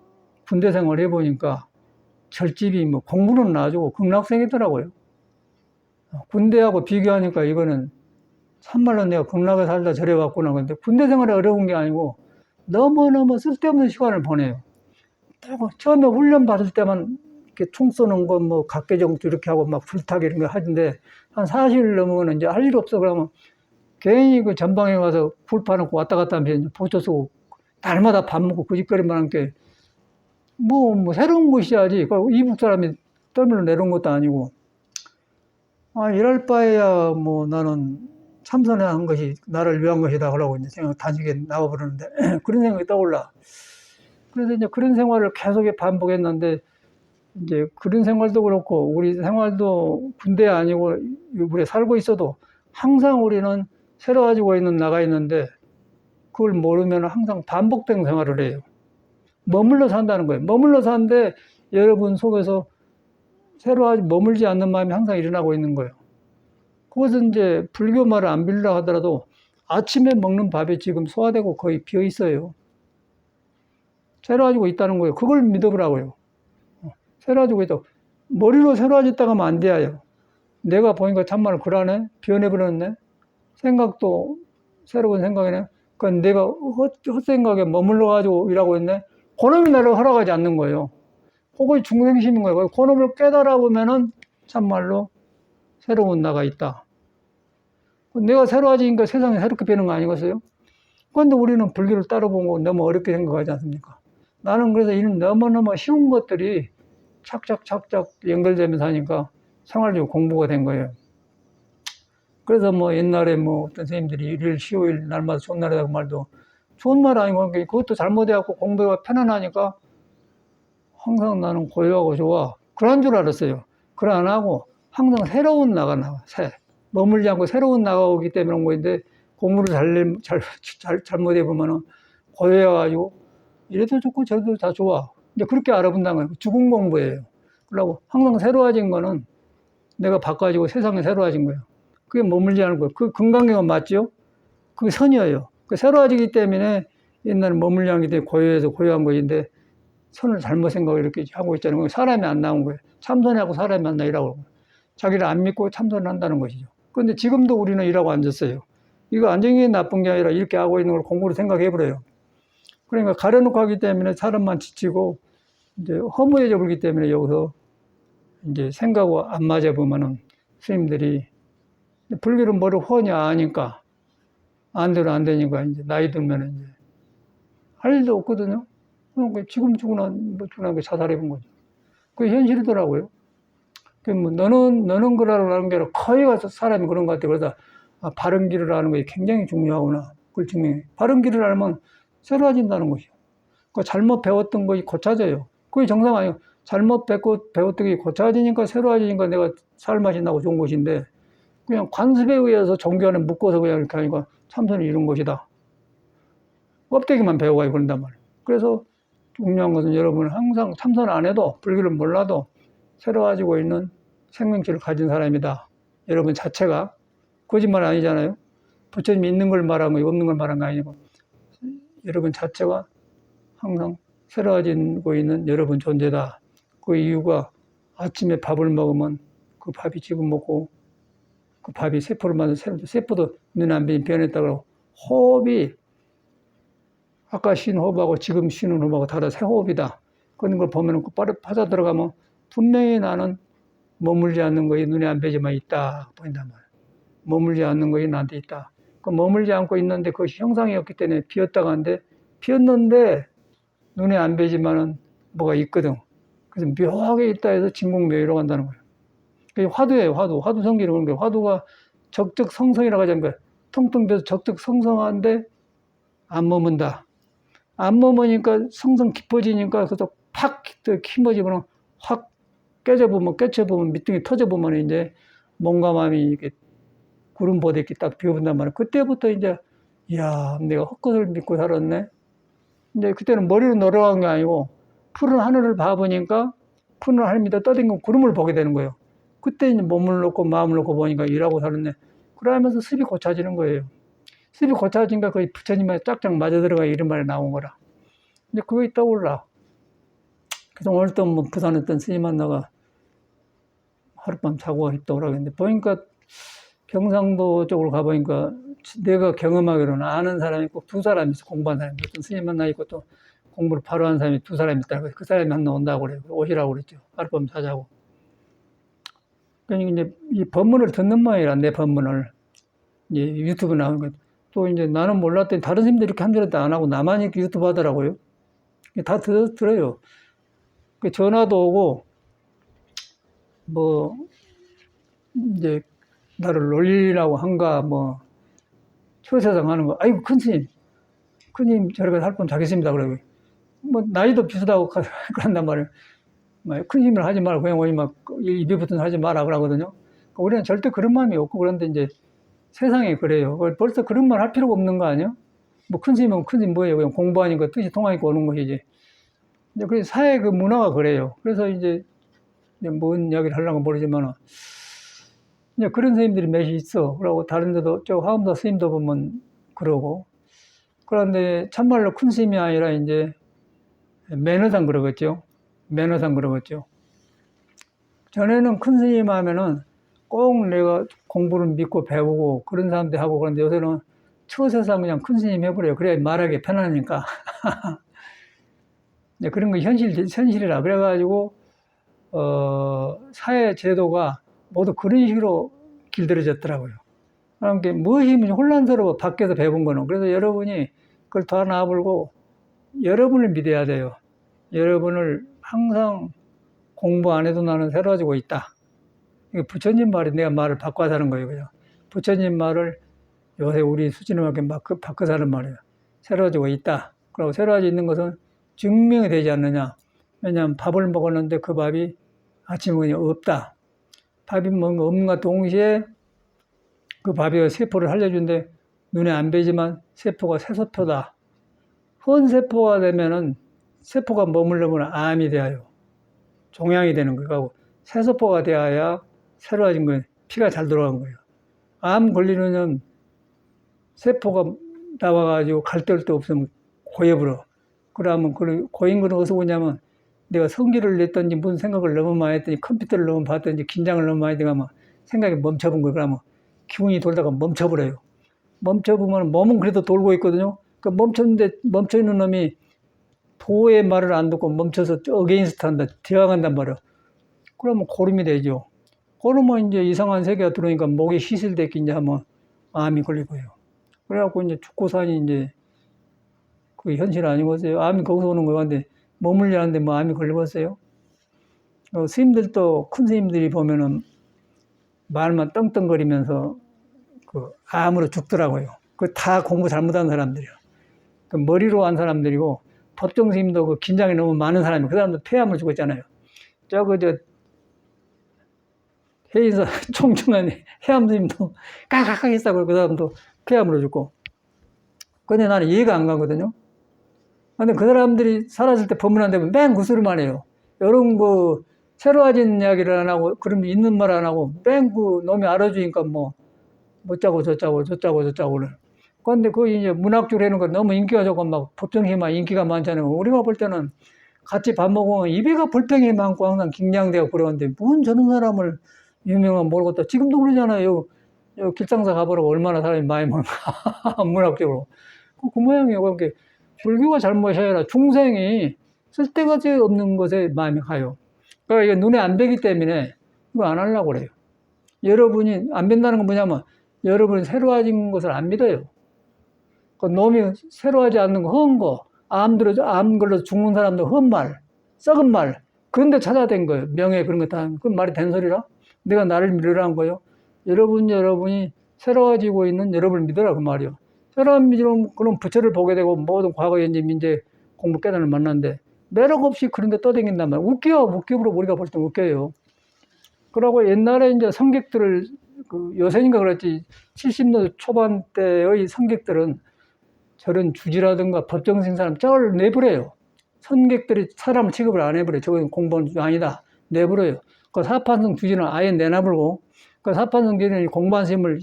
군대 생활 해보니까 철집이 뭐 공부는 놔주고 극락생이더라고요. 군대하고 비교하니까 이거는 참말로 내가 극락에 살다 저래 왔구나. 근데 군대 생활이 어려운 게 아니고 너무너무 쓸데없는 시간을 보내요. 처음에 훈련 받을 때만 이렇게 총 쏘는 거, 뭐, 각개정도 이렇게 하고 막 불타기 이런 거 하던데, 한 40일 넘으면 이제 할 일 없어. 그러면 괜히 그 전방에 가서 불 파놓고 왔다 갔다 하면서 보초 쏘고, 날마다 밥 먹고 그짓거리만 한 게, 뭐, 새로운 것이야지. 이북 사람이 떨면서 내려온 것도 아니고. 이럴 바에야 뭐 나는 참선한 것이 나를 위한 것이다. 그러고 이제 단식에 나와버리는데, 그런 생각이 떠올라. 그래서 이제 그런 생활을 계속 반복했는데, 이제 그런 생활도 그렇고, 우리 생활도 군대 아니고, 우리 살고 있어도 항상 우리는 새로 가지고 있는 나가 있는데, 그걸 모르면 항상 반복된 생활을 해요. 머물러 산다는 거예요. 머물러 사는데 여러분 속에서 새로 아직 머물지 않는 마음이 항상 일어나고 있는 거예요. 그것은 이제 불교 말을 안 빌려 하더라도 아침에 먹는 밥이 지금 소화되고 거의 비어 있어요. 새로 가지고 있다는 거예요. 그걸 믿어보라고요. 새로 가지고 있다고. 머리로 새로 가졌다고 하면 안 돼요. 내가 보니까 참말로 그러네. 변해버렸네. 생각도 새로운 생각이네. 그러니까 내가 헛생각에 머물러 가지고 일하고 있네. 그놈이 나를 허락하지 않는 거예요. 그것이 중생심인 거예요. 그놈을 깨달아 보면은 참말로 새로운 나가 있다. 내가 새로워지니까 세상이 새롭게 변한 거 아니겠어요? 그런데 우리는 불교를 따로 보고 너무 어렵게 생각하지 않습니까? 나는 그래서 이런 너무너무 쉬운 것들이 착착착착 연결되면서 하니까 생활적으로 공부가 된 거예요. 그래서 뭐 옛날에 뭐 어떤 선생님들이 일요일, 시오일 날마다 좋은 날이라고 말도 좋은 말 아니고 그것도 잘못해갖고 공부가 편안하니까 항상 나는 고요하고 좋아. 그런 줄 알았어요. 그래 안 하고 항상 새로운 나가 나와. 머물지 않고 새로운 나가 오기 때문에 온 거인데 공부를 잘못해보면은 고요해가지고 이래도 좋고 저래도 다 좋아. 이제 그렇게 알아본다는 거예요. 죽은 공부예요. 그러고 항상 새로워진 거는 내가 바꿔가지고 세상에 새로워진 거예요. 그게 머물지 않을 거예요. 그 건강경은 맞죠? 그게 선이에요. 그 새로워지기 때문에 옛날에 머물지 않기 때문에 고요해서 고요한 것인데 선을 잘못 생각을 이렇게 하고 있잖아요. 사람이 안 나온 거예요. 참선하고 사람이 안 나이라고. 자기를 안 믿고 참선을 한다는 것이죠. 그런데 지금도 우리는 이라고 앉았어요. 이거 안정이 나쁜 게 아니라 이렇게 하고 있는 걸 공부로 생각해버려요. 그러니까 가려놓고 하기 때문에 사람만 지치고 이제 허무해져 버리기 때문에 여기서 이제 생각하고 안 맞아 보면은 스님들이 불교는 뭐를 허냐 아니까 안 되면 안 되니까 이제 나이 들면 이제 할 일도 없거든요. 그러니까 지금 죽으나 뭐 죽으나 자살해 본 거죠. 그게 현실이더라고요. 뭐 너는 그러라는 게 아니라 거의 가서 사람이 그런 것 같아요. 그래서 바른 길을 아는 것이 굉장히 중요하구나. 그걸 증명해. 바른 길을 알면 새로워진다는 것이요. 그 잘못 배웠던 것이 고쳐져요. 그게 정상 아니에요. 잘못 배웠던 게 고쳐지니까 새로워지니까 내가 살맛이 나고 좋은 것인데 그냥 관습에 의해서 종교 안에 묶어서 그냥 이렇게 하니까 참선이 이런 것이다. 껍데기만 배워가지고 그런단 말이에요. 그래서 중요한 것은 여러분 항상 참선 안 해도 불교를 몰라도 새로워지고 있는 생명체를 가진 사람이다. 여러분 자체가 거짓말 아니잖아요. 부처님이 있는 걸 말한 거 없는 걸 말한 거 아니고 여러분 자체가 항상 새로워지고 있는 여러분 존재다. 그 이유가 아침에 밥을 먹으면 그 밥이 지금 먹고 그 밥이 세포를 만든 세포도 눈에 안 변했다고 호흡이 아까 쉰 호흡하고 지금 쉬는 호흡하고 다른 새 호흡이다. 그런 걸 보면 빠르게 파져 들어가면 분명히 나는 머물지 않는 것이 눈에 안 뵈지만 있다. 보인단 말이에요. 머물지 않는 것이 나한테 있다. 그 머물지 않고 있는데 그것이 형상이 없기 때문에 비었다가 한데 비었는데 눈에 안 뵈지만은 뭐가 있거든. 그래서 묘하게 있다 해서 진공묘유로 간다는 거예요. 그게 화두예요, 화두. 화두 성질이 그런 거예요. 화두가 적적성성이라고 하자는 거예요. 텅텅 비어서 적적성성한데 안 머문다. 안 머무니까 성성 깊어지니까 그래서 팍 힘어지면 확 깨쳐보면 밑둥이 터져보면 이제 몸과 마음이 이렇게 구름 보듯 이렇게 딱 비어본단 말이에요. 그때부터 이제 이야 내가 헛것을 믿고 살았네. 이제 그때는 머리로 놀아간 게 아니고 푸른 하늘을 봐보니까 푸른 하늘 밑에 떠다니는 구름을 보게 되는 거예요. 그때 이제 몸을 놓고 마음을 놓고 보니까 일하고 살았네. 그러면서 습이 고쳐지는 거예요. 습이 고쳐지니까 거의 부처님의 짝짝 맞아 들어가 이런 말이 나온 거라. 이제 그게 떠올라. 그래서 오늘 또 뭐 부산에 있던 스님 만나가 하룻밤 자고 있다 오라겠는데 보니까 경상도 쪽으로 가보니까 내가 경험하기로는 아는 사람이 꼭 두 사람이 있어. 공부한 사람이 어떤 스님 만나 있고 또 공부를 바로 하는 사람이 두 사람 있다고. 그 사람이 한 명 온다고 그래요. 오시라고 그랬죠. 하룻밤 자자고. 그러니까 이제 이 법문을 듣는 모양이라, 내 법문을. 이제 유튜브 나오는 거. 또 이제 나는 몰랐더니 다른 선생님들 이렇게 한 줄 안 하고 나만 이렇게 유튜브 하더라고요. 다 들어요. 그 전화도 오고, 뭐, 이제 나를 놀리라고 한가, 뭐, 초세상 하는 거. 아이고, 큰 스님 저래가 할 뻔 자겠습니다. 그러고. 뭐, 나이도 비슷하고 그런단 말이에요. 큰 힘을 하지 말고, 그냥 오지 막, 입에 붙은 하지 마라 그러거든요. 우리는 절대 그런 마음이 없고, 그런데 이제 세상에 그래요. 벌써 그런 말 할 필요가 없는 거 아니야? 뭐, 큰 스님은 큰 스님 뭐예요? 그냥 공부하니까 뜻이 통하니까 오는 것이지. 이제 그 사회 그 문화가 그래요. 그래서 이제 뭔 이야기를 하려고 모르지만, 이제 그런 선생님들이 몇이 있어. 그러고 다른 데도, 저 화엄사 스님도 보면 그러고. 그런데 참말로 큰 스님이 아니라 이제 매너상 그러겠죠. 매너상 그러겠죠. 전에는 큰 스님 하면은 꼭 내가 공부를 믿고 배우고 그런 사람들 하고 그런데 요새는 처세상 그냥 큰 스님 해버려요. 그래야 말하기 편하니까. 그런 거 현실이라. 그래가지고, 사회 제도가 모두 그런 식으로 길들여졌더라고요. 그러니까 무엇이 혼란스러워, 밖에서 배운 거는. 그래서 여러분이 그걸 다 놔버리고 여러분을 믿어야 돼요. 여러분을 항상 공부 안 해도 나는 새로워지고 있다. 이게 부처님 말이 내가 말을 바꿔서 하는 거예요. 그냥. 부처님 말을 요새 우리 수준음하게 막 바꿔서 하는 말이에요. 새로워지고 있다. 그리고 새로워져 있는 것은 증명이 되지 않느냐. 왜냐하면 밥을 먹었는데 그 밥이 아침에 그냥 없다. 밥이 먹은 거 없는가 동시에 그 밥이 세포를 살려주는데 눈에 안 뵈지만 세포가 세소표다. 혼세포가 되면은 세포가 머물러면 암이 되어요. 종양이 되는 거예요. 세소포가 되어야 새로워진 거예요. 피가 잘 들어간 거예요. 암 걸리는 세포가 나와가지고 갈 데도 없으면 고여버려. 그러면 고인 거는 어디서 오냐면 내가 성기를 냈든지 무슨 생각을 너무 많이 했더니 컴퓨터를 너무 봤든지 긴장을 너무 많이 해가면 생각이 멈춰본 거예요. 그러면 기운이 돌다가 멈춰버려요. 멈춰보면 몸은 그래도 돌고 있거든요. 그 멈춰있는 놈이 도의 말을 안 듣고 멈춰서 어게인스트 한다. 뒤어간단 말이에요. 그러면 고름이 되죠. 그러면 이제 이상한 세계가 들어오니까 목이 시슬됐기 이제 하면 암이 걸리고요. 그래갖고 이제 죽고 사니 이제 그 현실 아니겠어요? 암이 거기서 오는 거 같은데 머물려는데 뭐 암이 걸려봤어요? 스님들도 큰 스님들이 보면은 말만 떵떵거리면서 그 암으로 죽더라고요. 그 다 공부 잘못한 사람들이요. 그 머리로 한 사람들이고 법정 스님도 그 긴장이 너무 많은 사람이 그 사람도 폐암을 죽었잖아요. 저 해인사 총청한 해암 스님도 까깍 했다고 그 사람도 폐암으로 죽고. 근데 나는 이해가 안 가거든요. 근데 그 사람들이 사라질 때 법문한다면 맨 그 소리만 해요. 이런 그 새로워진 이야기를 안 하고 그러면 있는 말 안 하고 맨 그 놈이 알아주니까 뭐 뭐짜고 저짜고 그래. 그런데 그 이제 문학적으로 하는 거 너무 인기가 좋고 막 법정시만 인기가 많잖아요. 우리가 볼 때는 같이 밥 먹으면 입에가 불평이 많고 항상 긴장되고 그러는데 뭔 저런 사람을 유명한 모르겠다. 지금도 그러잖아요. 요 길상사 가보라고 얼마나 사람이 많이 많은가. 문학적으로. 그 모양이에요. 그러니까 불교가 잘못이 아니라 중생이 쓸데가지 없는 것에 마음이 가요. 그러니까 이게 눈에 안 뵈기 때문에 이거 안 하려고 그래요. 여러분이 안 뵌다는 건 뭐냐면 여러분이 새로워진 것을 안 믿어요. 그 놈이 새로워하지 않는 거, 헛 거, 암 걸려서 죽는 사람도 헛말, 썩은 말, 그런 데 찾아댄 거예요. 명예 그런 거 다. 그건 말이 된 소리라? 내가 나를 믿으라는 거예요. 여러분이 새로워지고 있는 여러분을 믿으라 그 말이요. 새로운 믿으면 그런 부처를 보게 되고 모든 과거, 현재, 민재 공부 깨달음을 만났는데 매력 없이 그런 데 떠다닌단 말이에요. 웃겨로 우리가 볼 때 웃겨요. 그러고 옛날에 이제 성객들을, 요새인가 그랬지, 70년 초반 때의 성객들은 저런 주지라든가 법정신 사람 쩔 내버려요. 선객들이 사람을 취급을 안 해버려요. 저건 공부는 아니다. 내버려요. 그 사판성 주지는 아예 내놔버리고, 그 사판성 주지는 공부한 스님을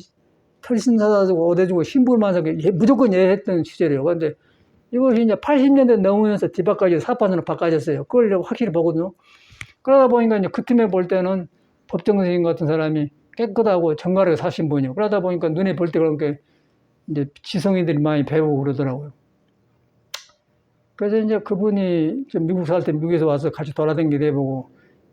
털신사다 주고, 어대주고, 신부만 하고, 무조건 예했던 시절이에요. 그런데 이것이 이제 80년대 넘으면서 뒤바꿔서 사판으로 바꿔졌어요. 그걸 확실히 보거든요. 그러다 보니까 이제 그 틈에 볼 때는 법정 스님 같은 사람이 깨끗하고 정갈하게 사신 분이요. 그러다 보니까 눈에 볼 때 그런 게 이제 지성인들이 많이 배우고 그러더라고요. 그래서 이제 그분이 미국 살 때 미국에서 와서 같이 돌아다니게 돼보고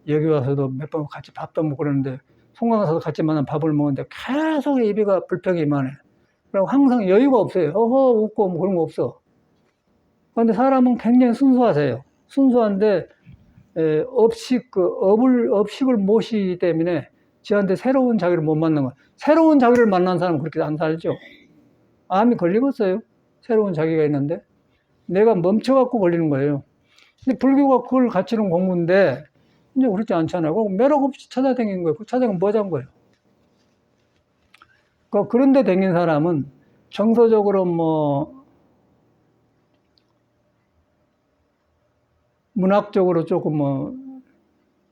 여기 와서도 몇 번 같이 밥도 먹고 그러는데 송강사도 같이 만나 밥을 먹는데 계속 입에가 불평이 많아요. 그리고 항상 여유가 없어요. 허허 웃고 뭐 그런 거 없어. 그런데 사람은 굉장히 순수하세요. 순수한데 업식을 모시기 때문에 저한테 새로운 자기를 못 만난 거예요. 새로운 자기를 만난 사람은 그렇게 안 살죠. 암이 걸리겠어요. 새로운 자기가 있는데 내가 멈춰갖고 걸리는 거예요. 근데 불교가 그걸 가르치는 공부인데 이제 그렇지 않잖아요. 매력 없이 찾아다니는 거예요. 그 찾아다니면 뭐 하자는 거예요. 그런데 다닌 사람은 정서적으로 뭐 문학적으로 조금 뭐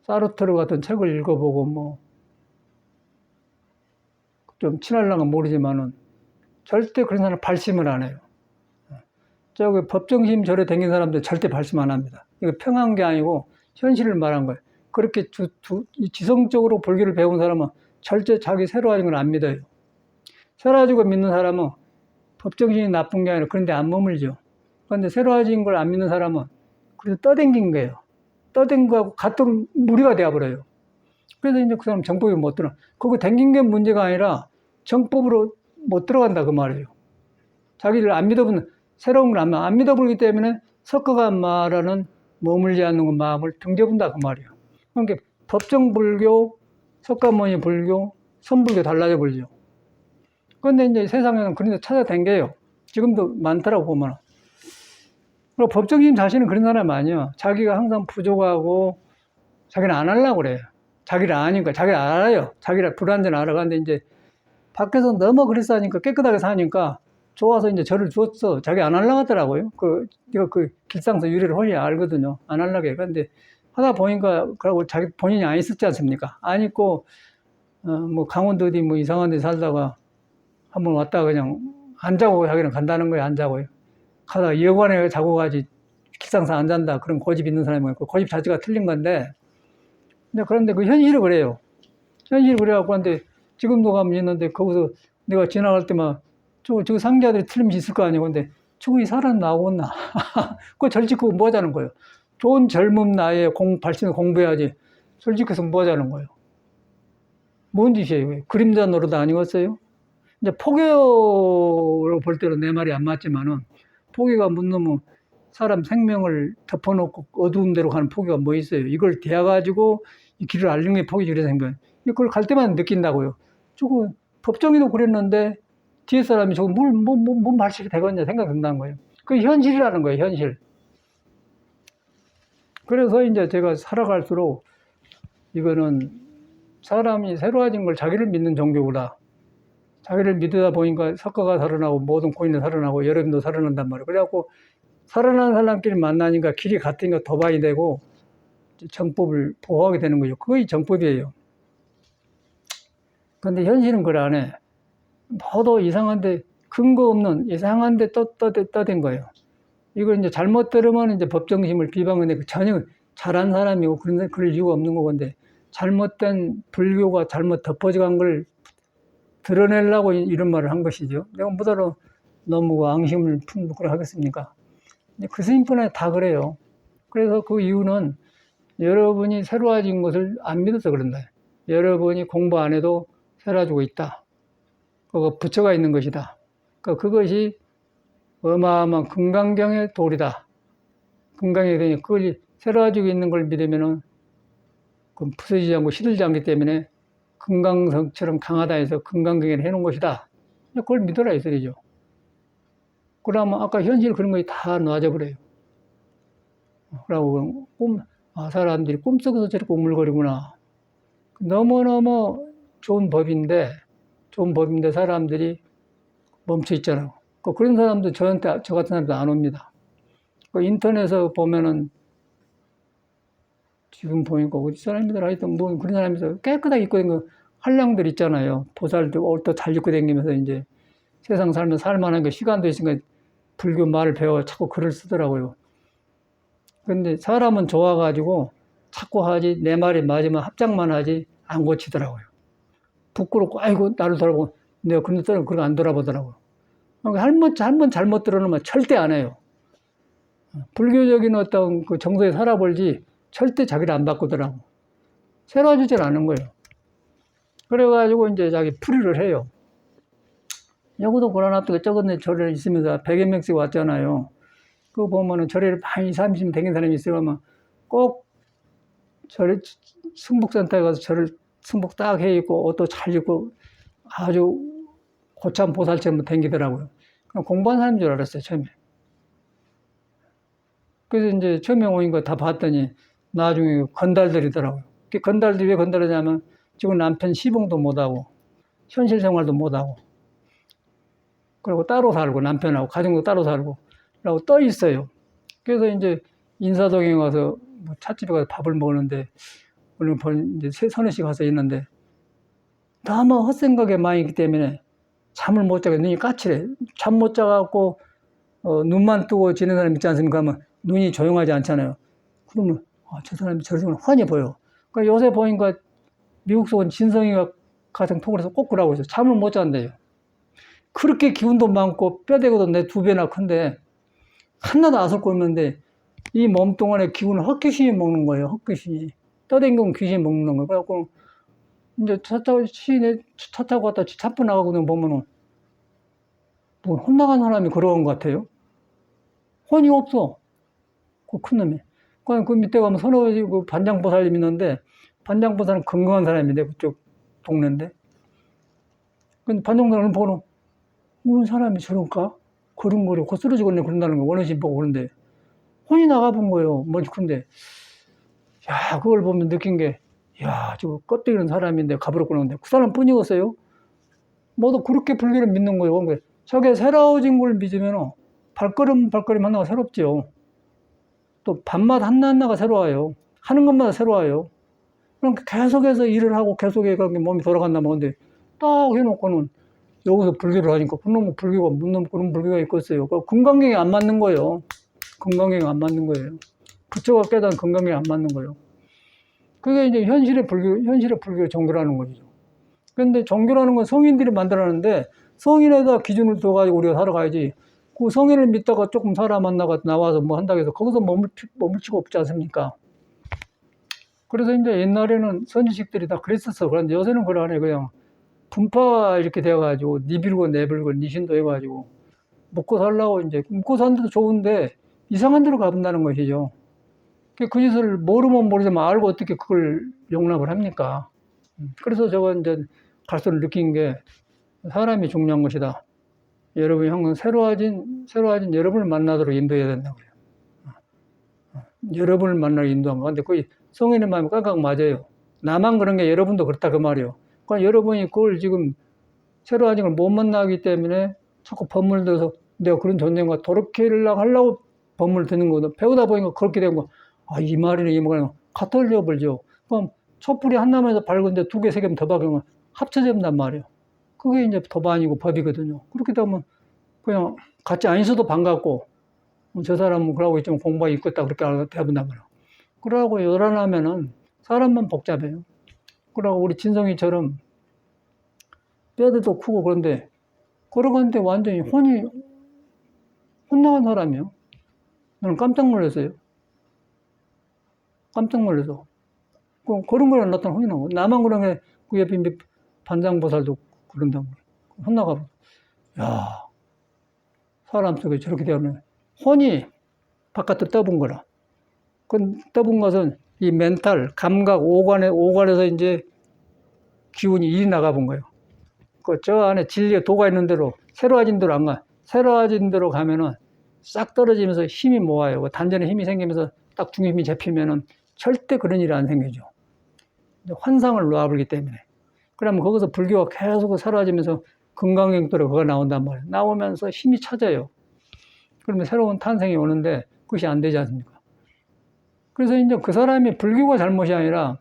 사르트르 같은 책을 읽어보고 뭐 좀 친할랑은 모르지만은 절대 그런 사람 발심을 안 해요. 저기 법정심절에 다닌 사람들 절대 발심 안 합니다. 이거 평한 게 아니고 현실을 말한 거예요. 그렇게 지성적으로 불교를 배운 사람은 절대 자기 새로워진 걸 안 믿어요. 새로워지고 믿는 사람은 법정심이 나쁜 게 아니라 그런데 안 머물죠. 그런데 새로워진 걸 안 믿는 사람은 그래서 떠댕긴 거예요. 떠댕긴 거하고 같은 무리가 되어버려요. 그래서 이제 그 사람 정법에 못 들어. 그거 댕긴 게 문제가 아니라 정법으로 못 들어간다 그 말이에요. 자기를 안 믿어보는, 새로운 걸 안 믿어보기 때문에 석가가 말하는 머물지 않는 것 마음을 등져본다 그 말이에요. 그러니까 법정불교, 석가모니 불교, 선불교 달라져 버리죠. 그런데 이제 세상에는 그런 데 찾아댕겨요. 지금도 많더라고 보면. 그리고 법정심 자신은 그런 사람이 아니에요. 자기가 항상 부족하고 자기는 안 하려고 그래요. 자기를 아니까 자기를 알아요. 자기를 불완전 알아가는데 이제 밖에서 너무 그랬어 하니까 깨끗하게 사니까 좋아서 이제 저를 줬어. 자기 안 하려고 하더라고요. 이거 길상서 유래를 훨씬 알거든요. 안 하려고 해. 그런데 하다 보니까 그러고 자기 본인이 안 있었지 않습니까? 안 있고 뭐 강원도 어디 뭐 이상한 데 살다가 한번 왔다가 그냥 안 자고 자기는 간다는 거예요. 안 자고요. 가다가 여관에 자고 가지 길상사 안 잔다. 그런 고집 있는 사람이 있고 고집 자체가 틀린 건데 그런데 그 현실이 그래요. 현실이 그래갖고 근데 지금도 가면 있는데 거기서 내가 지나갈 때만 저 상자들이 틀림없이 있을 거 아니에요. 근데 저기 사람 나오겠나? 그거 절직하고 뭐 하자는 거예요. 좋은 젊은 나이에 발심을 공부해야지. 솔직해서 뭐 하자는 거예요. 뭔 짓이에요? 그림자 노릇 아니겠어요? 이제 포교로 볼 때는 내 말이 안 맞지만은 포교가 묻는 사람 생명을 덮어놓고 어두운 데로 가는 포교가 뭐 있어요? 이걸 대해가지고 이 길을 알리는 게 포교지 그래서 생겨요. 그걸 갈 때만 느낀다고요. 저거 법정에도 그랬는데 뒤에 사람이 저거 뭔 말실이 되겠냐 생각 든다는 거예요. 그게 현실이라는 거예요, 현실. 그래서 이제 제가 살아갈수록 이거는 사람이 새로워진 걸 자기를 믿는 종교구나. 자기를 믿으다 보니까 석가가 살아나고 모든 고인도 살아나고 여러분도 살아난단 말이에요. 그래갖고 살아난 사람끼리 만나니까 길이 같으니까 도박이 되고 정법을 보호하게 되는 거죠. 그게 정법이에요. 그런데 현실은 그걸 안 해. 모두 이상한데 근거 없는 이상한데 떠댄 거예요. 이걸 이제 잘못 들으면 이제 법정심을 비방하는데 전혀 잘한 사람이고 그럴 이유가 없는 거건데 잘못된 불교가 잘못 덮어져간 걸 드러내려고 이런 말을 한 것이죠. 내가 뭐더러 너무 앙심을 품고 그래 하겠습니까? 그 스님뿐만 다 그래요. 그래서 그 이유는 여러분이 새로워진 것을 안 믿어서 그런다. 여러분이 공부 안 해도 새로워지고 있다. 그거 부처가 있는 것이다. 그것이 어마어마한 금강경의 도리다. 금강이 되니 그걸 새로워지고 있는 걸 믿으면은 그 부서지지 않고 시들지 않기 때문에 금강성처럼 강하다 해서 금강경을 해놓은 것이다. 그걸 믿어라 이 소리죠. 그러면 아까 현실 그런 것이 다 놔져버려요. 그러고 사람들이 꿈속에서 저렇게 우물거리구나. 너무너무 좋은 법인데 사람들이 멈춰 있잖아요. 그런 사람도 저 같은 사람도 안 옵니다. 인터넷에 보면은 지금 보니까 어디 사람들 하여튼 뭐 그런 사람에서 깨끗하게 입고 다니는 한량들 있잖아요. 보살들 옷도 잘 입고 다니면서 이제 세상 살면 살만한 게 시간도 있으니까 불교 말을 배워 자꾸 글을 쓰더라고요. 근데 사람은 좋아가지고 자꾸 하지 내 말이 맞으면 합장만 하지 안 고치더라고요. 부끄럽고 아이고 나를 돌아보고 내가 그런 사람 그런 거 안 돌아보더라고요. 한번 잘못 들어놓으면 절대 안 해요. 불교적인 어떤 그 정서에 살아볼지 절대 자기를 안 바꾸더라고. 새로 와주질 않은 거예요. 그래가지고 이제 자기 풀이를 해요. 여기도 그러나또 저건데 절에 있으면서 100여 명씩 왔잖아요. 그거 보면은 절에 많이 30년 댕긴 사람이 있으면 꼭 절에 승복센터에 가서 절을 승복 딱 해 있고 옷도 잘 입고 아주 고참 보살처럼 댕기더라고요. 공부한 사람인 줄 알았어요, 처음에. 그래서 이제 처음에 오니까 다 봤더니 나중에 건달들이더라고요. 그 건달들이 왜 건달이냐면 지금 남편 시봉도 못하고 현실 생활도 못하고 그리고 따로 살고 남편하고 가정도 따로 살고 라고 떠 있어요. 그래서 이제 인사동에 가서 뭐 찻집에 가서 밥을 먹는데 오늘 이제 서너 시 가서 있는데 너무 헛생각에 많이 있기 때문에 잠을 못 자고 눈이 까칠해. 잠 못 자갖고 눈만 뜨고 지는 사람 있지 않습니까? 하면 눈이 조용하지 않잖아요. 그러면 저 사람이 저렇게 환히 보여. 그러니까 요새 보니까 미국서 온 진성이가 가장 통해서 꼭 그러고 있어요. 잠을 못 잔대요. 그렇게 기운도 많고 뼈대고도 내 2배나 큰데 하나도 안 썩고 있는데 이 몸뚱아리에 기운을 헛귀신이 먹는 거예요. 헛귀신이. 떠댕기면 귀신이 먹는 거예요. 그래갖고 이제 차 타고 갔다 차프 나가고 보면은 뭐 혼나간 사람이 그런 것 같아요. 혼이 없어. 그 큰 놈이. 그 밑에 가면 그 반장보살님 있는데 반장보살은 건강한 사람인데 그쪽 동네인데. 근데 반장보살은 보고는 우는 사람이 저런가? 걸음걸이 곧 쓰러지겠네 그런다는 거 원어심 보고 그런데 혼이 나가본 거예요. 머리큰데. 야, 그걸 보면 느낀 게, 야, 저거 껍데기는 사람인데 가부럽고 나오는데 그 사람 뿐이었어요. 모두 그렇게 불교를 믿는 거예요. 그러니까 저게 새로워진 걸 믿으면 발걸음 하나가 새롭죠. 또 밤마다 하나하나가 새로워요. 하는 것마다 새로워요. 그러니까 계속해서 일을 하고 계속해서 몸이 돌아간다면 근데 딱 해놓고는 여기서 불교를 하니까 그놈의 불교가 무슨 그런 불교가 있겠어요. 건강경에 안 맞는 거예요. 건강경에 안 맞는 거예요. 그쪽가 깨달은 건강경에 안 맞는 거예요. 그게 이제 현실의 불교 종교라는 거죠. 그런데 종교라는 건 성인들이 만들어놨는데 성인에다 기준을 둬가지고 우리가 살아가야지. 그 성인을 믿다가 조금 사람 만나가 나와서 뭐 한다고 해서 거기서 머물치고 없지 않습니까? 그래서 이제 옛날에는 선지식들이 다 그랬었어. 그런데 요새는 그러네. 그냥 분파 이렇게 되어가지고 니빌고 내빌고 니신도 해가지고 먹고 살라고 이제 먹고 사는 데도 좋은데 이상한 데로 가본다는 것이죠. 그 짓을 모르면 모르지만 알고 어떻게 그걸 용납을 합니까? 그래서 저거 이제 갈수록 느낀 게 사람이 중요한 것이다. 여러분이 항상 새로워진 여러분을 만나도록 인도해야 된다고요. 여러분을 만나러 인도한 거. 근데 거의 성인의 마음이 깡깡 맞아요. 나만 그런 게 여러분도 그렇다 그 말이에요. 그러니까 여러분이 그걸 지금 새로워진 걸 못 만나기 때문에 자꾸 법문을 들어서 내가 그런 존재인가 도렇게를 하려고 법문을 듣는 거거든. 배우다 보니까 그렇게 된 거. 이 말이네 이 말이네. 같아져 버리죠. 그럼 촛불이 하나만에서 밝은데 2개, 3개면 더 밝으면 합쳐진단 말이에요. 그게 이제 도반이고 법이거든요. 그렇게 되면 그냥 같이 안 있어도 반갑고 저 사람은 그러고 있지만 공부가 있겠다 그렇게 대본단 말이에요. 그러고 요란하면은 사람만 복잡해요. 그러고 우리 진성이처럼 뼈대도 크고 그런데 걸어가는데 완전히 혼나간 사람이에요. 저는 깜짝 놀랐어요. 깜짝 놀라서. 그런 거는 나타나 혼이 나고. 나만 그런 게, 그 옆에 반장보살도 그런다고. 혼나가고. 야, 사람 속에 저렇게 되면 혼이 바깥으로 떠본 거라. 그 떠본 것은 이 멘탈, 감각, 오관에서 이제 기운이 일이 나가본 거예요. 저 안에 진리의 도가 있는 대로, 새로워진 대로 안 가. 새로워진 대로 가면은 싹 떨어지면서 힘이 모아요. 단전에 힘이 생기면서 딱 중심이 잡히면은 절대 그런 일이 안 생기죠. 환상을 놓아버리기 때문에. 그러면 거기서 불교가 계속 사라지면서 건강경도로 그거 나온단 말이에요. 나오면서 힘이 찾아요. 그러면 새로운 탄생이 오는데 그것이 안 되지 않습니까? 그래서 이제 그 사람이 불교가 잘못이 아니라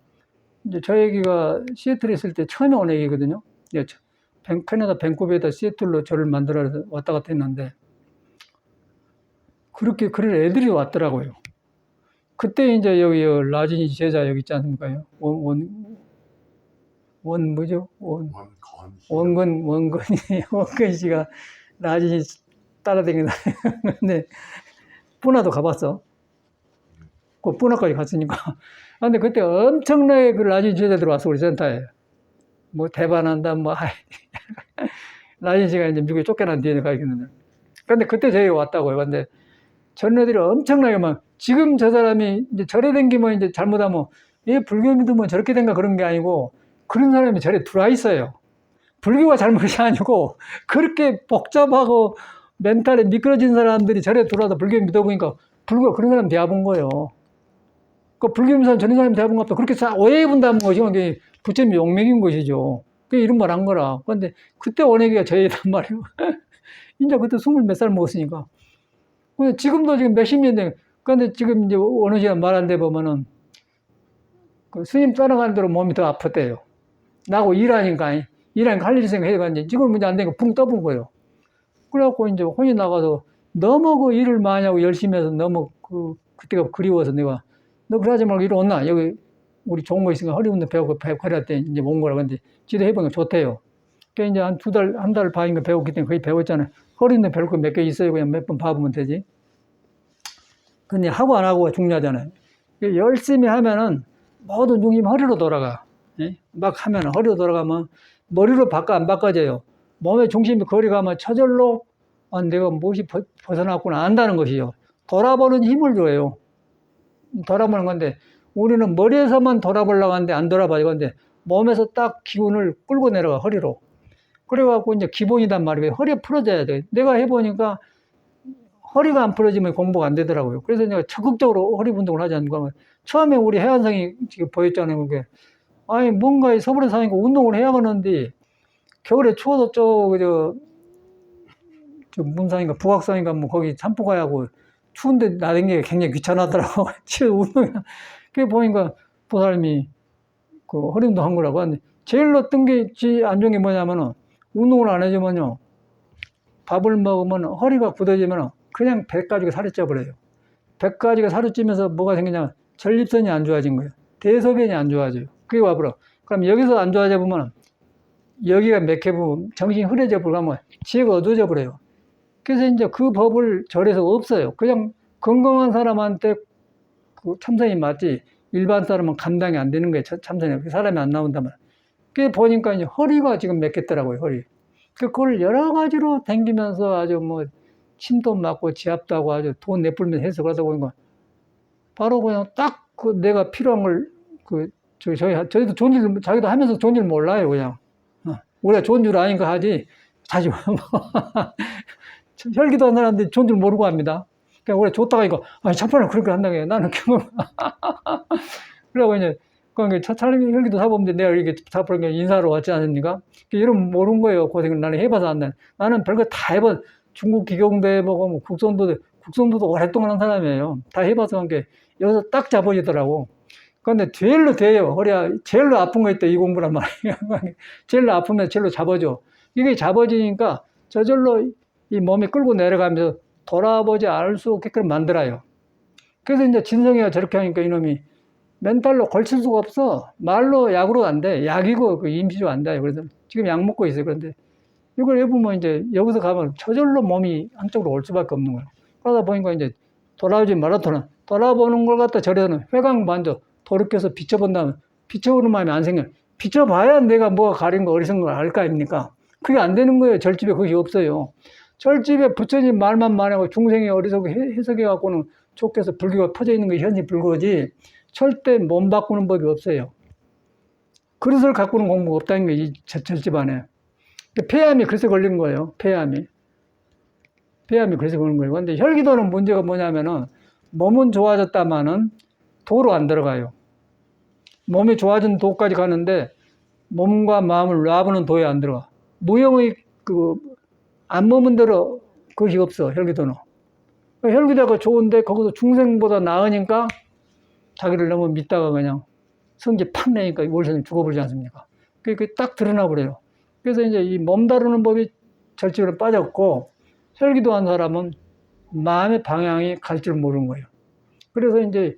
이제 저 얘기가 시애틀에 있을 때 처음에 온 얘기거든요. 캐나다 밴쿠버에다 시애틀로 저를 만들어서 왔다 갔다 했는데 그렇게 그런 애들이 왔더라고요. 그때 이제 여기 라진이 제자 여기 있지 않습니까? 뭐죠? 원건 씨가 라진이 따라다닌다. 근데 뿌나도 가봤어. 그 뿌나까지 갔으니까. 근데 그때 엄청나게 그 라진 제자 들어왔어, 우리 센터에. 뭐 대반한다, 뭐, 라진 씨가 이제 미국에 쫓겨난 뒤에 가겠는데. 근데 그때 저희 왔다고요. 근데 전녀들이 엄청나게 막, 지금 저 사람이 이제 절에 댕기면 이제 잘못하면, 얘 불교 믿으면 저렇게 된가 그런 게 아니고, 그런 사람이 절에 들어와 있어요. 불교가 잘못이 아니고, 그렇게 복잡하고 멘탈에 미끄러진 사람들이 절에 들어와서 불교 믿어보니까, 불교가 그런 사람 대화본 거예요. 그 불교 믿는 사람 저런 사람 대화본 것도 그렇게 오해해 본다는 것이 이게 부처님 용맹인 것이죠. 그 이런 말 한 거라. 근데 그때 원액이가 저희단 말이에요. 이제 그때 20몇 살 먹었으니까. 근데 지금도 지금 몇십 년 된, 근데 지금 이제 어느 시간 말한 데 보면은, 그 스님 따라가는 대로 몸이 더 아팠대요. 나하고 일하니까 할 일 생각해가 이제 지금 이제 안 되니까 붕 떠본 거예요. 그래갖고 이제 혼이 나가서 너무 그 일을 많이 하고 열심히 해서 너무 그때가 그리워서 내가 너 그러지 말고 이리 온나? 여기 우리 좋은 거 있으니까 허리 운동 배우고 그랬더니 이제 온 거라. 근데 지도 해보니까 좋대요. 그러니까 이제 한 달 반인가 배웠기 때문에 거의 배웠잖아요. 허리 운동 배울 거 몇 개 있어요. 그냥 몇 번 봐보면 되지. 근데 하고 안 하고가 중요하잖아요. 열심히 하면은 모든 중심이 허리로 돌아가. 예? 막 하면 허리로 돌아가면 머리로 안 바꿔져요. 몸의 중심이 거리 가면 저절로 내가 무엇이 벗어났구나 안다는 것이요. 돌아보는 힘을 줘요. 돌아보는 건데 우리는 머리에서만 돌아보려고 하는데 안 돌아봐요. 근데 몸에서 딱 기운을 끌고 내려가 허리로. 그래갖고 이제 기본이단 말이에요. 허리 풀어져야 돼. 내가 해보니까 허리가 안 풀어지면 공부가 안 되더라고요. 그래서 내가 적극적으로 허리 운동을 하지 않는 처음에 우리 해안성이 지금 보였잖아요. 그게 아니 뭔가 서울에 사니까 운동을 해야겠는데 겨울에 추워서 저 문산인가 북악산인가 뭐 거기 산포 가야 하고 추운데 나댕기가 굉장히 귀찮아하더라고. 운동이 그게 보니까 보살님이 그 허리 운동 한 거라고 하는데 제일 어떤 게 안 좋은 게 뭐냐면은 운동을 안 해주면요 밥을 먹으면 허리가 굳어지면 그냥 배 가지고 살이 쪄버려요. 배 가지고 살이 찌면서 뭐가 생기냐면 전립선이 안 좋아진 거예요. 대소변이 안 좋아져요. 그게 와버려. 그럼 여기서 안 좋아져 보면 여기가 맥혀보면 정신이 흐려져 버리면 지혜가 어두워져 버려요. 그래서 이제 그 법을 절에서 없어요. 그냥 건강한 사람한테 그 참선이 맞지 일반 사람은 감당이 안 되는 거예요. 참선이. 그 사람이 안 나온다면. 그게 보니까 이제 허리가 지금 맥혔더라고요. 허리. 그걸 여러 가지로 댕기면서 아주 뭐 침도 맞고 지압도 하고 아주 돈 내풀면서 해서 그러다 보니까 바로 그냥 딱 그 내가 필요한 걸 저희도 좋은 줄 자기도 하면서 좋은 줄 몰라요. 그냥 우리가 좋은 줄 아니까 하지 자주 혈기도 한 사람들이 좋은 줄 모르고 합니다. 그냥 우리가 좋다가 이거 첫판을 그렇게 한다고 해요. 나는 경험 그러고 이제 차라리 혈기도 사보면 내가 이렇게 사보는 인사하러 왔지 않습니까? 이러면 모르는 거예요. 고생을 나는 해봐서 안 돼. 나는 별거 다 해본 중국 기경도 해보고 뭐 국성도도 오랫동안 한 사람이에요. 다 해봐서 한 게 여기서 딱 잡아지더라고. 그런데 제일로 돼요. 허리가 제일로 아픈 거 있다 이 공부란 말이에요. 제일로 아프면 제일로 잡아줘. 이게 잡아지니까 저절로 이 몸이 끌고 내려가면서 돌아보지 않을 수 없게끔 만들어요. 그래서 이제 진성이가 저렇게 하니까 이놈이 멘탈로 걸칠 수가 없어. 말로 약으로 안 돼. 약이고 그 임시로 안 돼요. 그래서 지금 약 먹고 있어요. 그런데 이걸 해보면 이제 여기서 가면 저절로 몸이 한쪽으로 올 수밖에 없는 거예요. 그러다 보니까 이제 돌아오지 마라토는 돌아보는 걸 갖다 저래서는 회광반조 돌이켜서 비춰본다면 비춰보는 마음이 안 생겨요. 비춰봐야 내가 뭐가 가린 거 어리석은 걸 알 거 아닙니까? 그게 안 되는 거예요. 절집에 그것이 없어요. 절집에 부처님 말만 말하고 중생이 어리석게 해석해갖고는 쫓겨서 불교가 퍼져 있는 게 현실 불교지 절대 몸 바꾸는 법이 없어요. 그릇을 가꾸는 공부가 없다는 게 이 절집 안에. 폐암이 그래서 걸린 거예요. 폐암이 그래서 걸린 거예요. 근데 혈기도는 문제가 뭐냐면은 몸은 좋아졌다마는 도로 안 들어가요. 몸이 좋아진 도까지 가는데 몸과 마음을 놔보는 도에 안 들어가. 무형의 안 머문 대로 그것이 없어. 혈기도는. 혈기도가 좋은데 거기서 중생보다 나으니까 자기를 너무 믿다가 그냥 성질 팍 내니까 월세는 죽어버리지 않습니까? 그게 딱 드러나 버려요. 그래서 이제 이 몸 다루는 법이 절집으로 빠졌고 혈기도 한 사람은 마음의 방향이 갈 줄 모르는 거예요. 그래서 이제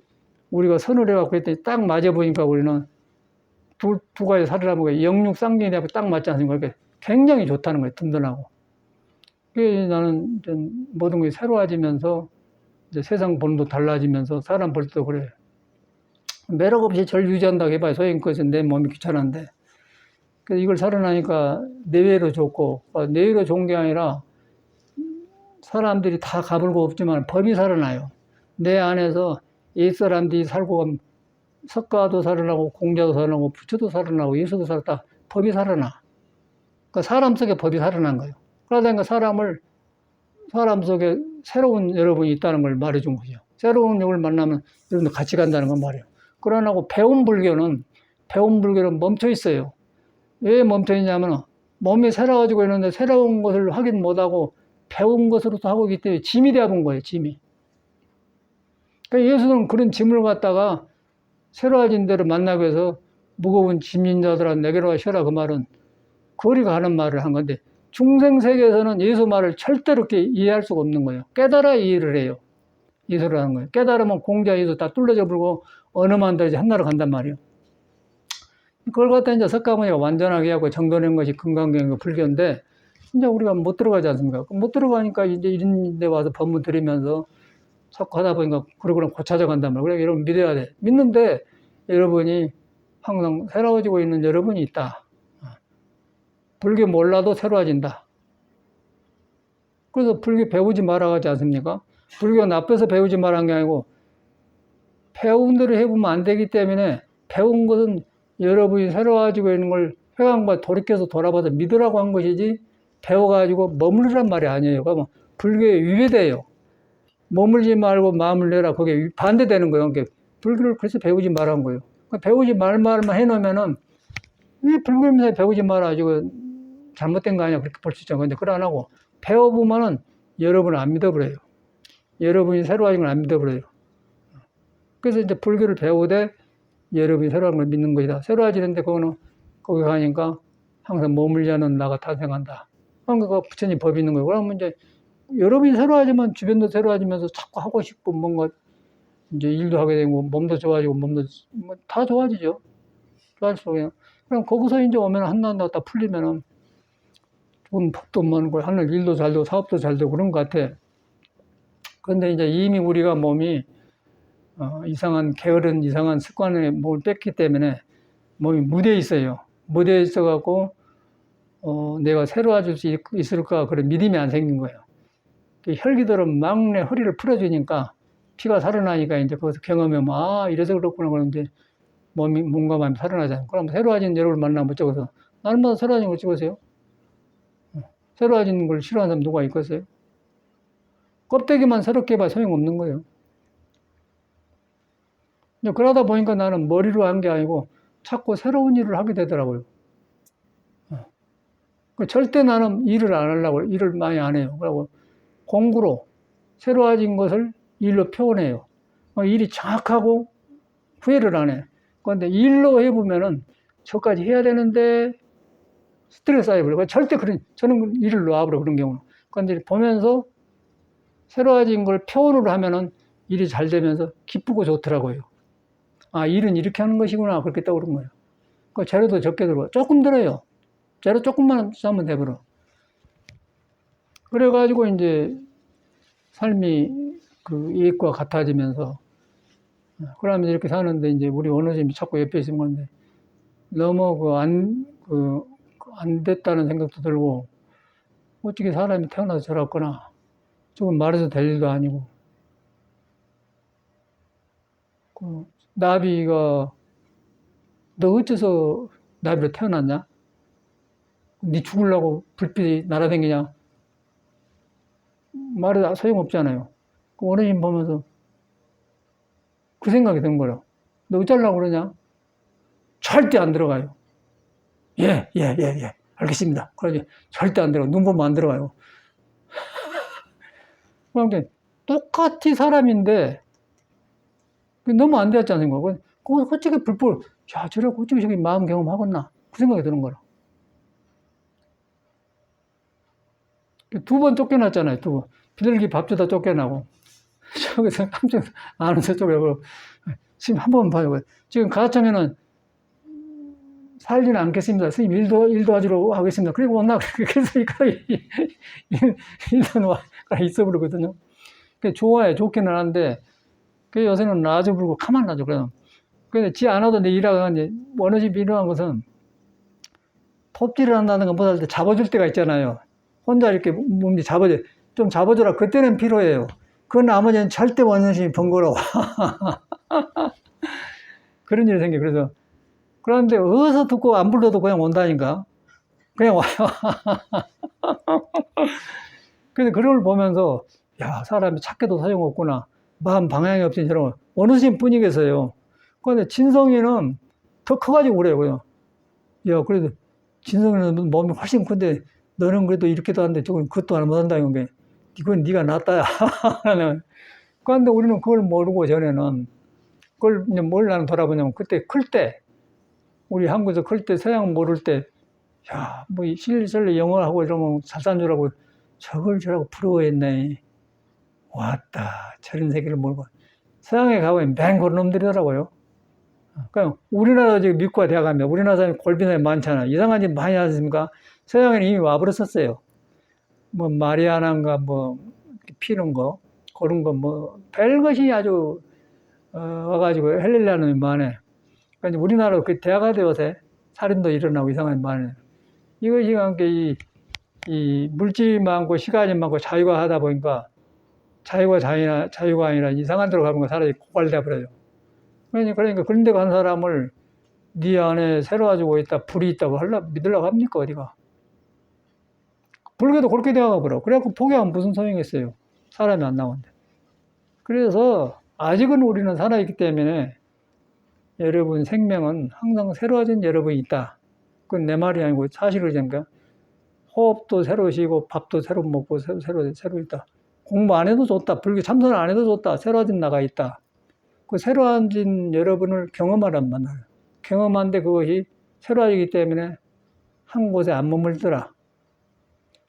우리가 선을 해갖고 했더니 딱 맞아보니까 우리는 두 가지 살으라면 영육 쌍경이하고 딱 맞지 않습니까? 그러니까 굉장히 좋다는 거예요. 든든하고. 그게 나는 모든 것이 새로워지면서 이제 세상 본도 달라지면서 사람 볼 때도 그래. 매력 없이 절 유지한다고 해봐야 소용껏 내 몸이 귀찮은데. 그래서 이걸 살아나니까 내외로 좋고, 내외로 좋은 게 아니라 사람들이 다 가불고 없지만 법이 살아나요. 내 안에서 옛사람들이 살고 가면 석가도 살아나고 공자도 살아나고 부처도 살아나고 예수도 살았다. 법이 살아나. 그러니까 사람 속에 법이 살아난 거예요. 그러다 사람 속에 새로운 여러분이 있다는 걸 말해준 거죠. 새로운 영을 만나면 여러분들 같이 간다는 건 말이에요. 그러나 배운 불교는 멈춰 있어요. 왜 멈춰 있냐면 몸이 새로워지고 있는데 새로운 것을 확인 못하고 배운 것으로서 하고 있기 때문에 짐이 되어본 거예요. 짐이. 그러니까 예수는 그런 짐을 갖다가 새로워진 대로 만나기 위해서 무거운 짐진 자들아 내게로 와셔라 그 말은 거리가 하는 말을 한 건데 중생 세계에서는 예수 말을 절대로 이렇게 이해할 수가 없는 거예요. 깨달아 이해를 해요. 예수를 하는 거예요. 깨달으면 공자 예수 다 뚫려져 버리고 언어만 들지 한나라 간단 말이에요. 그걸 갖다 이제 석가모니가 완전하게 하고 정돈한 것이 금강경이고 불교인데 이제 우리가 못 들어가지 않습니까? 못 들어가니까 이제 이런 데 와서 법문 들으면서 자꾸 하다 보니까 그러고는 고쳐져 간단 말이에요. 그래 여러분 믿어야 돼. 믿는데 여러분이 항상 새로워지고 있는 여러분이 있다. 불교 몰라도 새로워진다. 그래서 불교 배우지 말아 하지 않습니까? 불교 나빠서 배우지 말한 게 아니고 배운 대로 해보면 안 되기 때문에 배운 것은 여러분이 새로워지고 있는 걸 회광과 돌이켜서 돌아봐서 믿으라고 한 것이지 배워가지고 머무르란 말이 아니에요. 그러면 불교에 위배돼요. 머물지 말고 마음을 내라. 그게 반대되는 거예요. 그러니까 불교를 그래서 배우지 말한 거예요. 배우지 말만 해놓으면은 왜 불교면서 배우지 말아가지고 잘못된 거 아니야. 그렇게 볼 수 있죠. 근데 그걸 안 하고 배워보면은 여러분을 안 믿어버려요. 여러분이 새로워진 걸 안 믿어버려요. 그래서 이제 불교를 배우되 여러분이 새로운 걸 믿는 것이다. 새로워지는데 거기 가니까 항상 머물지 않는 나가 탄생한다. 그러니까 부처님 법이 있는 거예요. 그러면 이제 여러분이 새로워지면 주변도 새로워지면서 자꾸 하고 싶고 뭔가 이제 일도 하게 되고 몸도 좋아지고 몸도 다 좋아지죠. 좋아질수록 그럼 거기서 이제 오면 한나한나 다 풀리면은 좋은 법도 많고 하늘 일도 잘 되고 사업도 잘 되고 그런 것 같아. 그런데 이제 이미 우리가 몸이 이상한 게으른 이상한 습관에 몸을 뺐기 때문에 몸이 무대에 있어요. 무대에 있어갖고 내가 새로워질 수 있을까 그런 믿음이 안 생긴 거예요. 혈기들은 막 내 허리를 풀어주니까 피가 살아나니까 이제 거기서 경험하면 이래서 그렇구나 그러는데 몸과 마음이 살아나잖아요. 그럼 새로워진 여러분을 만나면 어쩌고서 날마다 새로워진 걸 찍으세요? 새로워진 걸 싫어하는 사람 누가 있겠어요? 껍데기만 새롭게 해봐 소용없는 거예요. 그러다 보니까 나는 머리로 한 게 아니고 자꾸 새로운 일을 하게 되더라고요. 절대 나는 일을 안 하려고 일을 많이 안 해요. 그리고 공부로 새로워진 것을 일로 표현해요. 일이 정확하고 후회를 안 해. 그런데 일로 해보면은 저까지 해야 되는데 스트레스 쌓여버려요. 절대 저는 일을 놔버려 그런 경우는. 그런데 보면서 새로워진 걸 표현으로 하면은 일이 잘 되면서 기쁘고 좋더라고요. 일은 이렇게 하는 것이구나. 그렇게 떠오른 거예요. 재료도 적게 들어요. 조금 들어요. 재료 조금만 싸면 돼버려. 그래가지고 이제 삶이 그 이익과 같아지면서 그러면 이렇게 사는데 이제 우리 원어님이 자꾸 옆에 있는 건데 너무 안 됐다는 생각도 들고 어떻게 사람이 태어나서 저렇구나. 조금 말해서 될 일도 아니고. 나비가 너 어째서 나비로 태어났냐? 네 죽으려고 불빛이 날아다니냐? 말해 소용없잖아요. 어르신 보면서 그 생각이 든 거예요. 너 어쩌려고 그러냐? 절대 안 들어가요. 예. 알겠습니다. 그러지. 절대 안 들어가요. 눈 보면 안 들어가요. 그러니까 똑같이 사람인데 너무 안 되었지 않습니까? 어떻게 불법, 저래 어떻게 저기 마음 경험하겠나? 그 생각이 드는 거라. 2번 쫓겨났잖아요, 2번. 비둘기 밥 주다 쫓겨나고. 저기서 깜짝 안에서 쫓겨나고. 지금 한 번 봐요. 지금 가자청에는 살지는 않겠습니다. 스님 일도 하지로 하겠습니다. 그리고 온나 그래서 일도 있어 버리거든요. 그 좋아해, 좋기는 하는데, 그 요새는 놔줘 불고 가만 놔줘, 그냥. 근데 지 않아도 내 일하고, 이제, 어느 집 일어난 것은, 톱질을 한다는 건 못할 때 잡아줄 때가 있잖아요. 혼자 이렇게 몸이 좀 잡아줘라. 그때는 필요해요. 그 나머지는 절대 원심이 번거로워. 그런 일이 생겨. 그래서, 그런데 어디서 듣고 안 불러도 그냥 온다니까. 그냥 와요. 근데 그런 걸 보면서, 야, 사람이 착해도 소용없구나. 마음 방향이 없으니 저런 어느 신 뿐이겠어요. 그런데 진성이는 더 커가지고 그래요. 그냥. 야, 그래도 진성이는 몸이 훨씬 큰데 너는 그래도 이렇게도 하는데 저건 그것도 안 못한다는 게 이건 네가 낫다야. 그런데 우리는 그걸 모르고 전에는 그걸 이제 뭘 나는 돌아보냐면 그때 클 때, 우리 한국에서 클 때 서양 모를 때, 야, 뭐 실실로 영어하고 이러면 살산주라고 저걸 저라고 부러워했네. 왔다. 저런 세계를 모르고. 서양에 가보면 맹고른 놈들이더라고요. 그냥 우리나라 지금 미국과 대학하면 우리나라 사람이 골빈사람이 많잖아. 이상한 짓 많이 하십니까? 서양에는 이미 와버렸었어요. 뭐 마리아나인가 뭐 피는 거 그런 거 뭐 별것이 아주 와가지고 헬릴라는 많네. 그러니까 우리나라 그 대학가 되어서 살인도 일어나고 이상한 많네. 이것이 함께 이 물질이 많고 시간이 많고 자유가 하다 보니까 자유가 아니라 이상한 데로 가는 거 사람이 고갈돼 버려요. 그러니까 그런 데 간 사람을 네 안에 새로 가지고 있다, 불이 있다고 믿으려고 합니까, 어디가? 불교도 그렇게 되어가 버려. 그래갖고 포기하면 무슨 소용이겠어요. 사람이 안 나오는데. 그래서 아직은 우리는 살아있기 때문에 여러분 생명은 항상 새로워진 여러분이 있다. 그건 내 말이 아니고 사실이니까. 호흡도 새로 쉬고 밥도 새로 먹고 새로 있다. 공부 안 해도 좋다. 불교 참선 안 해도 좋다. 새로워진 나가 있다. 그 새로워진 여러분을 경험하란 말이에요. 경험한데 그것이 새로워지기 때문에 한 곳에 안 머물더라.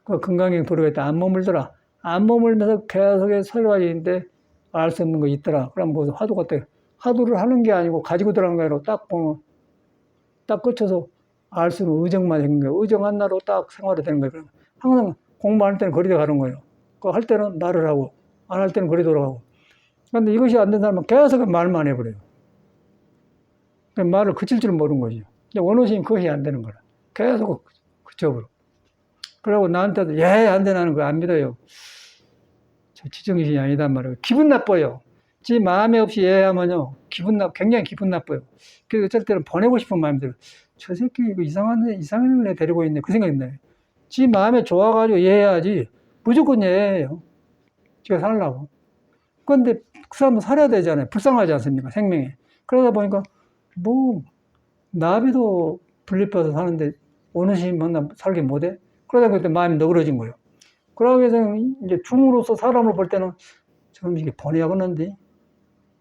그 건강에 부르겠다. 안 머물더라. 안 머물면서 계속 새로워지는데 알 수 없는 거 있더라. 그럼 뭐 화두 같아. 화두를 하는 게 아니고 가지고 들어간 거 아니라 딱 보면 딱 끝쳐서 알 수 있는 의정만 생긴 거예요. 의정 하나로 딱 생활이 되는 거예요. 항상 공부할 때는 거리에 가는 거예요. 그 할 때는 말을 하고 안 할 때는 거리 돌아가고. 그런데 이것이 안 된 사람은 계속 말만 해버려요. 말을 그칠 줄 모르는 거죠. 원어심이 그것이 안 되는 거라. 계속 그쳐버려. 그러고 나한테도 안 돼, 나는 그거 안 믿어요. 저 지정신이 아니단 말이에요. 기분 나빠요. 지 마음에 없이 하면요. 굉장히 기분 나빠요. 그래서 어쩔 때는 보내고 싶은 마음이 들어요. 저 새끼 이거 이상한 애 데리고 있네. 그 생각이 나요. 지 마음에 좋아가지고 해야지. 무조건 해요. 지가 살려고. 그런데 그 사람은 살아야 되잖아요. 불쌍하지 않습니까? 생명에. 그러다 보니까 뭐 나비도 분립해서 사는데 어느 시인 만나 살게 못해? 그러다 그때 마음이 너그러진 거예요. 그러기 위해서 이제 중으로서 사람을 볼 때는 저놈 이게 번외하겠는데?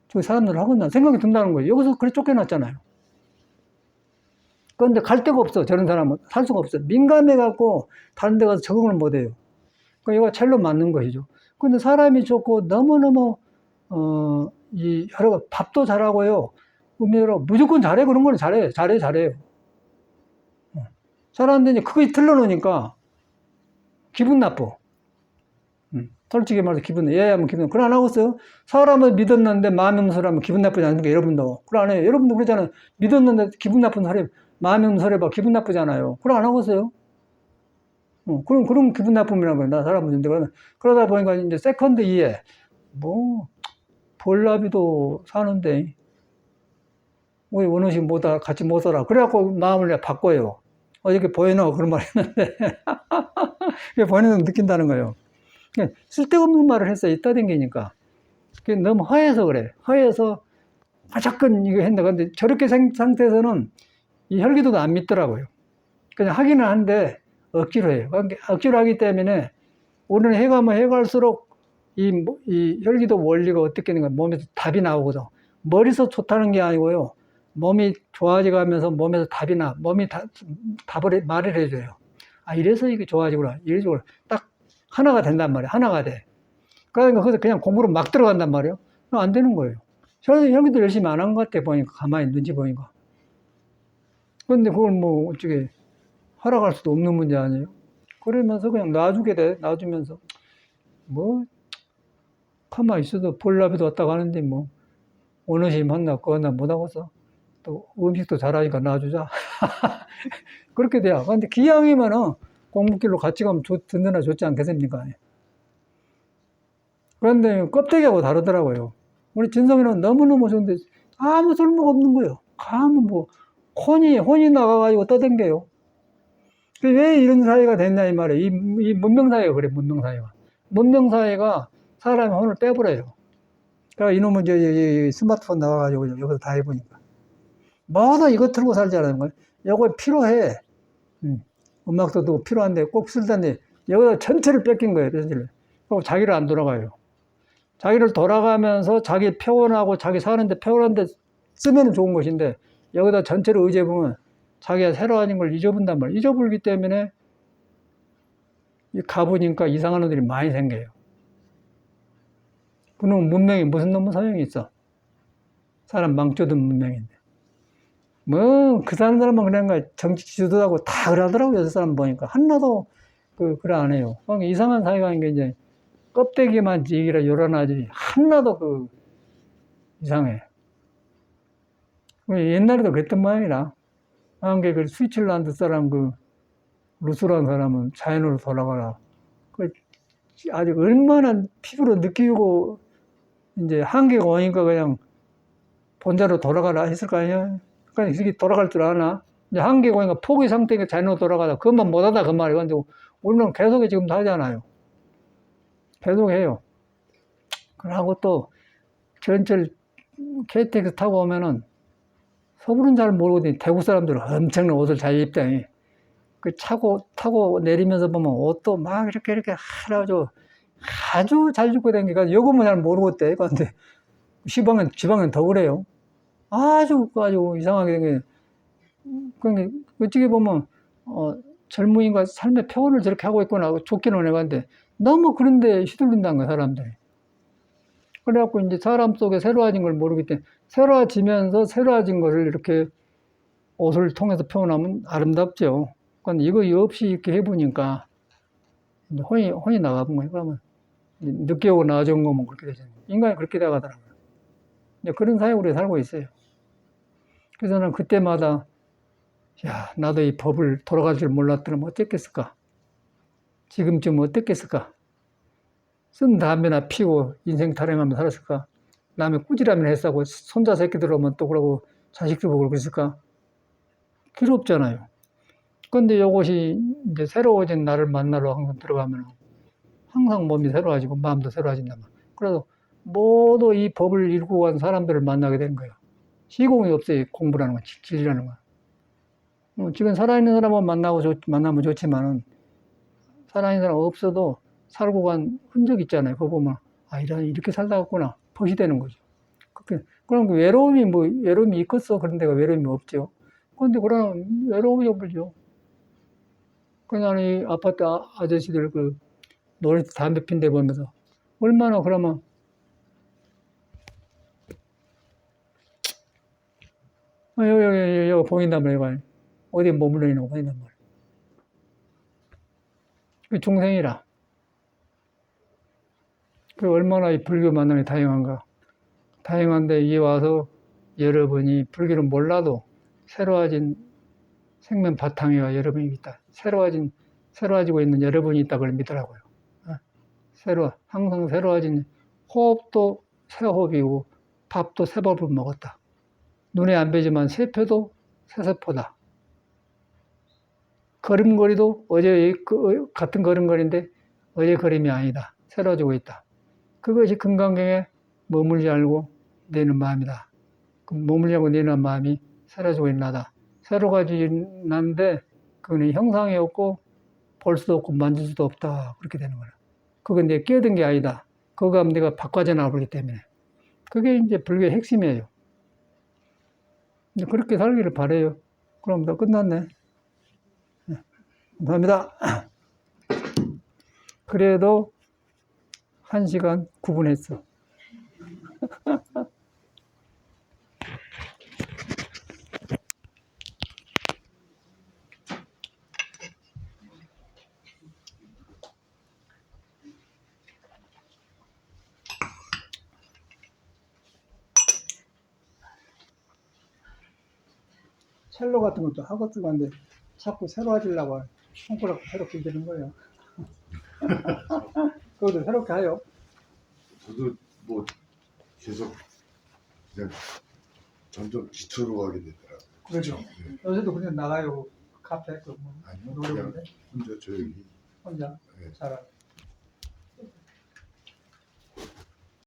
저 사람들 하겠나? 생각이 든다는 거예요. 여기서 그래 쫓겨났잖아요. 그런데 갈 데가 없어. 저런 사람은 살 수가 없어. 민감해갖고 다른 데 가서 적응을 못해요. 그러니까 이거 첼로 맞는 것이죠. 근데 사람이 좋고 너무너무 여러 밥도 잘하고요. 음료로 무조건 잘해. 그런 거는 잘해요. 잘하는데 이제 그게 틀려놓으니까 기분 나빠. 솔직히 말해서 하면 기분 나빠. 그걸 안 하고 있어요? 사람을 믿었는데 마음이 없는 사람은 기분 나쁘지 않습니까? 여러분도. 그걸 안 해요. 여러분도 그러잖아요. 믿었는데 기분 나쁜 사람이 마음이 없는 사람이 기분 나쁘잖아요. 그걸 안 하고 있어요? 그럼 기분 나쁨이라는 거예요. 나 사람 문제인데. 그러다 보니까 이제 세컨드 이해. 볼나비도 사는데, 왜 원어식 같이 못 살아. 그래갖고 마음을 내가 바꿔요. 어저께 보이노? 그런 말 했는데. 보이는 느낀다는 거예요. 쓸데없는 말을 했어요. 이따 댕기니까. 너무 허해서 그래. 허해서 무조건 이거 했는데, 근데 저렇게 상태에서는 이 혈기도도 안 믿더라고요. 그냥 하기는 한데, 억지로 해요. 억지로 하기 때문에, 우리는 해갈수록 이 혈기도 원리가 어떻게 되는 거야. 몸에서 답이 나오거든. 머리에서 좋다는 게 아니고요. 몸이 좋아져 가면서 몸에서 답이 몸이 말을 해줘요. 아, 이래서 이게 좋아지구나. 이래서 딱 하나가 된단 말이야. 하나가 돼. 그러니까 거기서 그냥 공부로 막 들어간단 말이에요. 안 되는 거예요. 혈기도 열심히 안 한 것 같아, 보니까. 가만히 눈치 보니까. 그런데 그걸 뭐 어떻게 허락할 수도 없는 문제 아니에요? 그러면서 그냥 놔주게 돼. 놔주면서. 가만히 있어도 볼나비도 왔다 가는데 뭐 어느시 만나 그거나 못하고서 또 음식도 잘하니까 놔주자. 그렇게 돼요. 근데 기왕이면은 공부길로 같이 가면 든든하 좋지 않겠습니까? 그런데 껍데기하고 다르더라고요. 우리 진성이는 너무너무 좋은데 아무 쓸모가 없는 거예요. 가면 뭐 혼이 나가가지고 떠댕겨요. 왜 이런 사회가 됐냐 이 말이에요. 이 문명사회가 그래. 문명사회가 사람의 혼을 빼버려요. 그러니까 이놈은 이제 스마트폰 나와가지고 여기서 다 해보니까 뭐다 이거 틀고 살자는 거예요. 이거 필요해. 음악도 또 필요한데 꼭 쓸다는데 여기다 전체를 뺏긴 거예요. 전체를. 그리고 자기를 안 돌아가요. 자기를 돌아가면서 자기 표현하고 자기 사는데 표현하는데 쓰면 좋은 것인데 여기다 전체를 의지해보면 자기가 새로워진 걸 잊어본단 말이에요. 잊어버리기 때문에 가보니까 이상한 놈들이 많이 생겨요. 그놈 문명이 무슨 놈의 소용이 있어? 사람 망쳐둔 문명인데. 뭐, 그 사람은 그냥 정치 지도하고 다 그러더라고요. 저 사람 보니까. 하나도 그래 안 해요. 그러니까 이상한 사회가 아닌 게 이제 껍데기만 지기라 요란하지. 하나도 이상해. 옛날에도 그랬던 모양이라. 한게 그 스위tzer랜드 사람 루스라는 사람은 자연으로 돌아가라. 아주 얼마나 피부로 느끼고 이제 한계가 오니까 그냥 본자로 돌아가라 했을 거 아니야. 그러니까 이게 돌아갈 줄 아나. 이제 한계가 오니까 포기 상태니까 자연으로 돌아가다. 그것만 못하다 그 말이에요. 근데 우리는 계속 지금 하잖아요. 계속 해요. 그러고 또 전철 KTX 타고 오면은 서울은 잘 모르거든요. 대구 사람들은 엄청난 옷을 잘 입다니. 타고 내리면서 보면 옷도 막 이렇게 아주 잘 입고 다니니까 요금은 잘 모르겠대. 근데 지방은 더 그래요. 아주 이상하게 된 게. 그러니까 어떻게 보면, 젊은이가 삶의 표현을 저렇게 하고 있구나 하고 좋기는 해봤는데 너무 그런데 휘둘린다는 거야, 사람들이. 그래갖고 이제 사람 속에 새로워진 걸 모르기 때문에 새로워지면서 새로워진 거를 이렇게 옷을 통해서 표현하면 아름답죠. 그런데 이거 없이 이렇게 해보니까 혼이 나가본 거예요. 그러면 늦게 오고 나아진 거면 그렇게 되잖아요. 인간이 그렇게 돼가더라고요. 그런 사회 우리가 살고 있어요. 그래서 는 그때마다 야, 나도 이 법을 돌아갈 줄 몰랐더라면 어땠겠을까? 지금쯤 어땠겠을까? 쓴 담배나 피고 인생 타령하며 살았을까? 남의 꾸지람이나 했다고 손자 새끼들 오면 또 그러고 자식들 보고 그랬을까? 필요 없잖아요. 근데 이것이 이제 새로워진 나를 만나러 항상 들어가면 항상 몸이 새로워지고 마음도 새로워진단 말이에요. 그래서 모두 이 법을 읽고 간 사람들을 만나게 되는 거예요. 시공이 없어요. 공부라는 건, 진리라는 건. 지금 살아있는 사람은 만나면 좋지만은 살아있는 사람 없어도 살고 간 흔적 있잖아요. 그거 보면 이렇게 살다 갔구나. 벗이 되는 거죠. 그럼 외로움이 있겠어. 그런 데가 외로움이 없죠. 그런데 그런 외로움이 없죠. 그냥 이 아파트 아저씨들 노래 담배 핀데 보면서 얼마나 그러면 여기 보인단 말이에요. 어디에 머물러 있는 거 보인단 말이에요. 그 중생이라. 그 얼마나 이 불교 만남이 다양한가. 다양한데 이에 와서 여러분이 불교를 몰라도 새로워진 생명 바탕에가 여러분이 있다. 새로워지고 있는 여러분이 있다. 그걸 믿더라고요. 항상 새로워진 호흡도 새 호흡이고 밥도 새 밥을 먹었다. 눈에 안 뵈지만 세포도 새 세포다. 걸음걸이도 어제 같은 걸음걸이인데 어제 걸음이 아니다. 새로워지고 있다. 그것이 금강경에 머물지 않고 내는 마음이다. 머물지 않고 내는 마음이 새로워지고 있는 나다. 새로워지긴 난데 그거는 형상이 없고 볼 수도 없고 만질 수도 없다. 그렇게 되는 거야. 그건 내가 끼어든 게 아니다. 그거 하면 내가 바꿔져 나버리기 때문에. 그게 이제 불교의 핵심이에요. 그렇게 살기를 바래요. 그럼 다 끝났네. 감사합니다. 그래도 1시간 9분 했어. 첼로 같은 것도 하고 뜨는데 자꾸 새로 하려고 손가락 새롭게 되는 거예요. 그것도 새롭게 하요. 저도 뭐 계속 그냥 점점 기초로 가게 되더라고요. 그렇죠. 네. 요새도 그냥 나가요. 카페 그 뭐 아니요, 노래 그냥 부르는데 혼자 조용히. 혼자 네. 잘하고.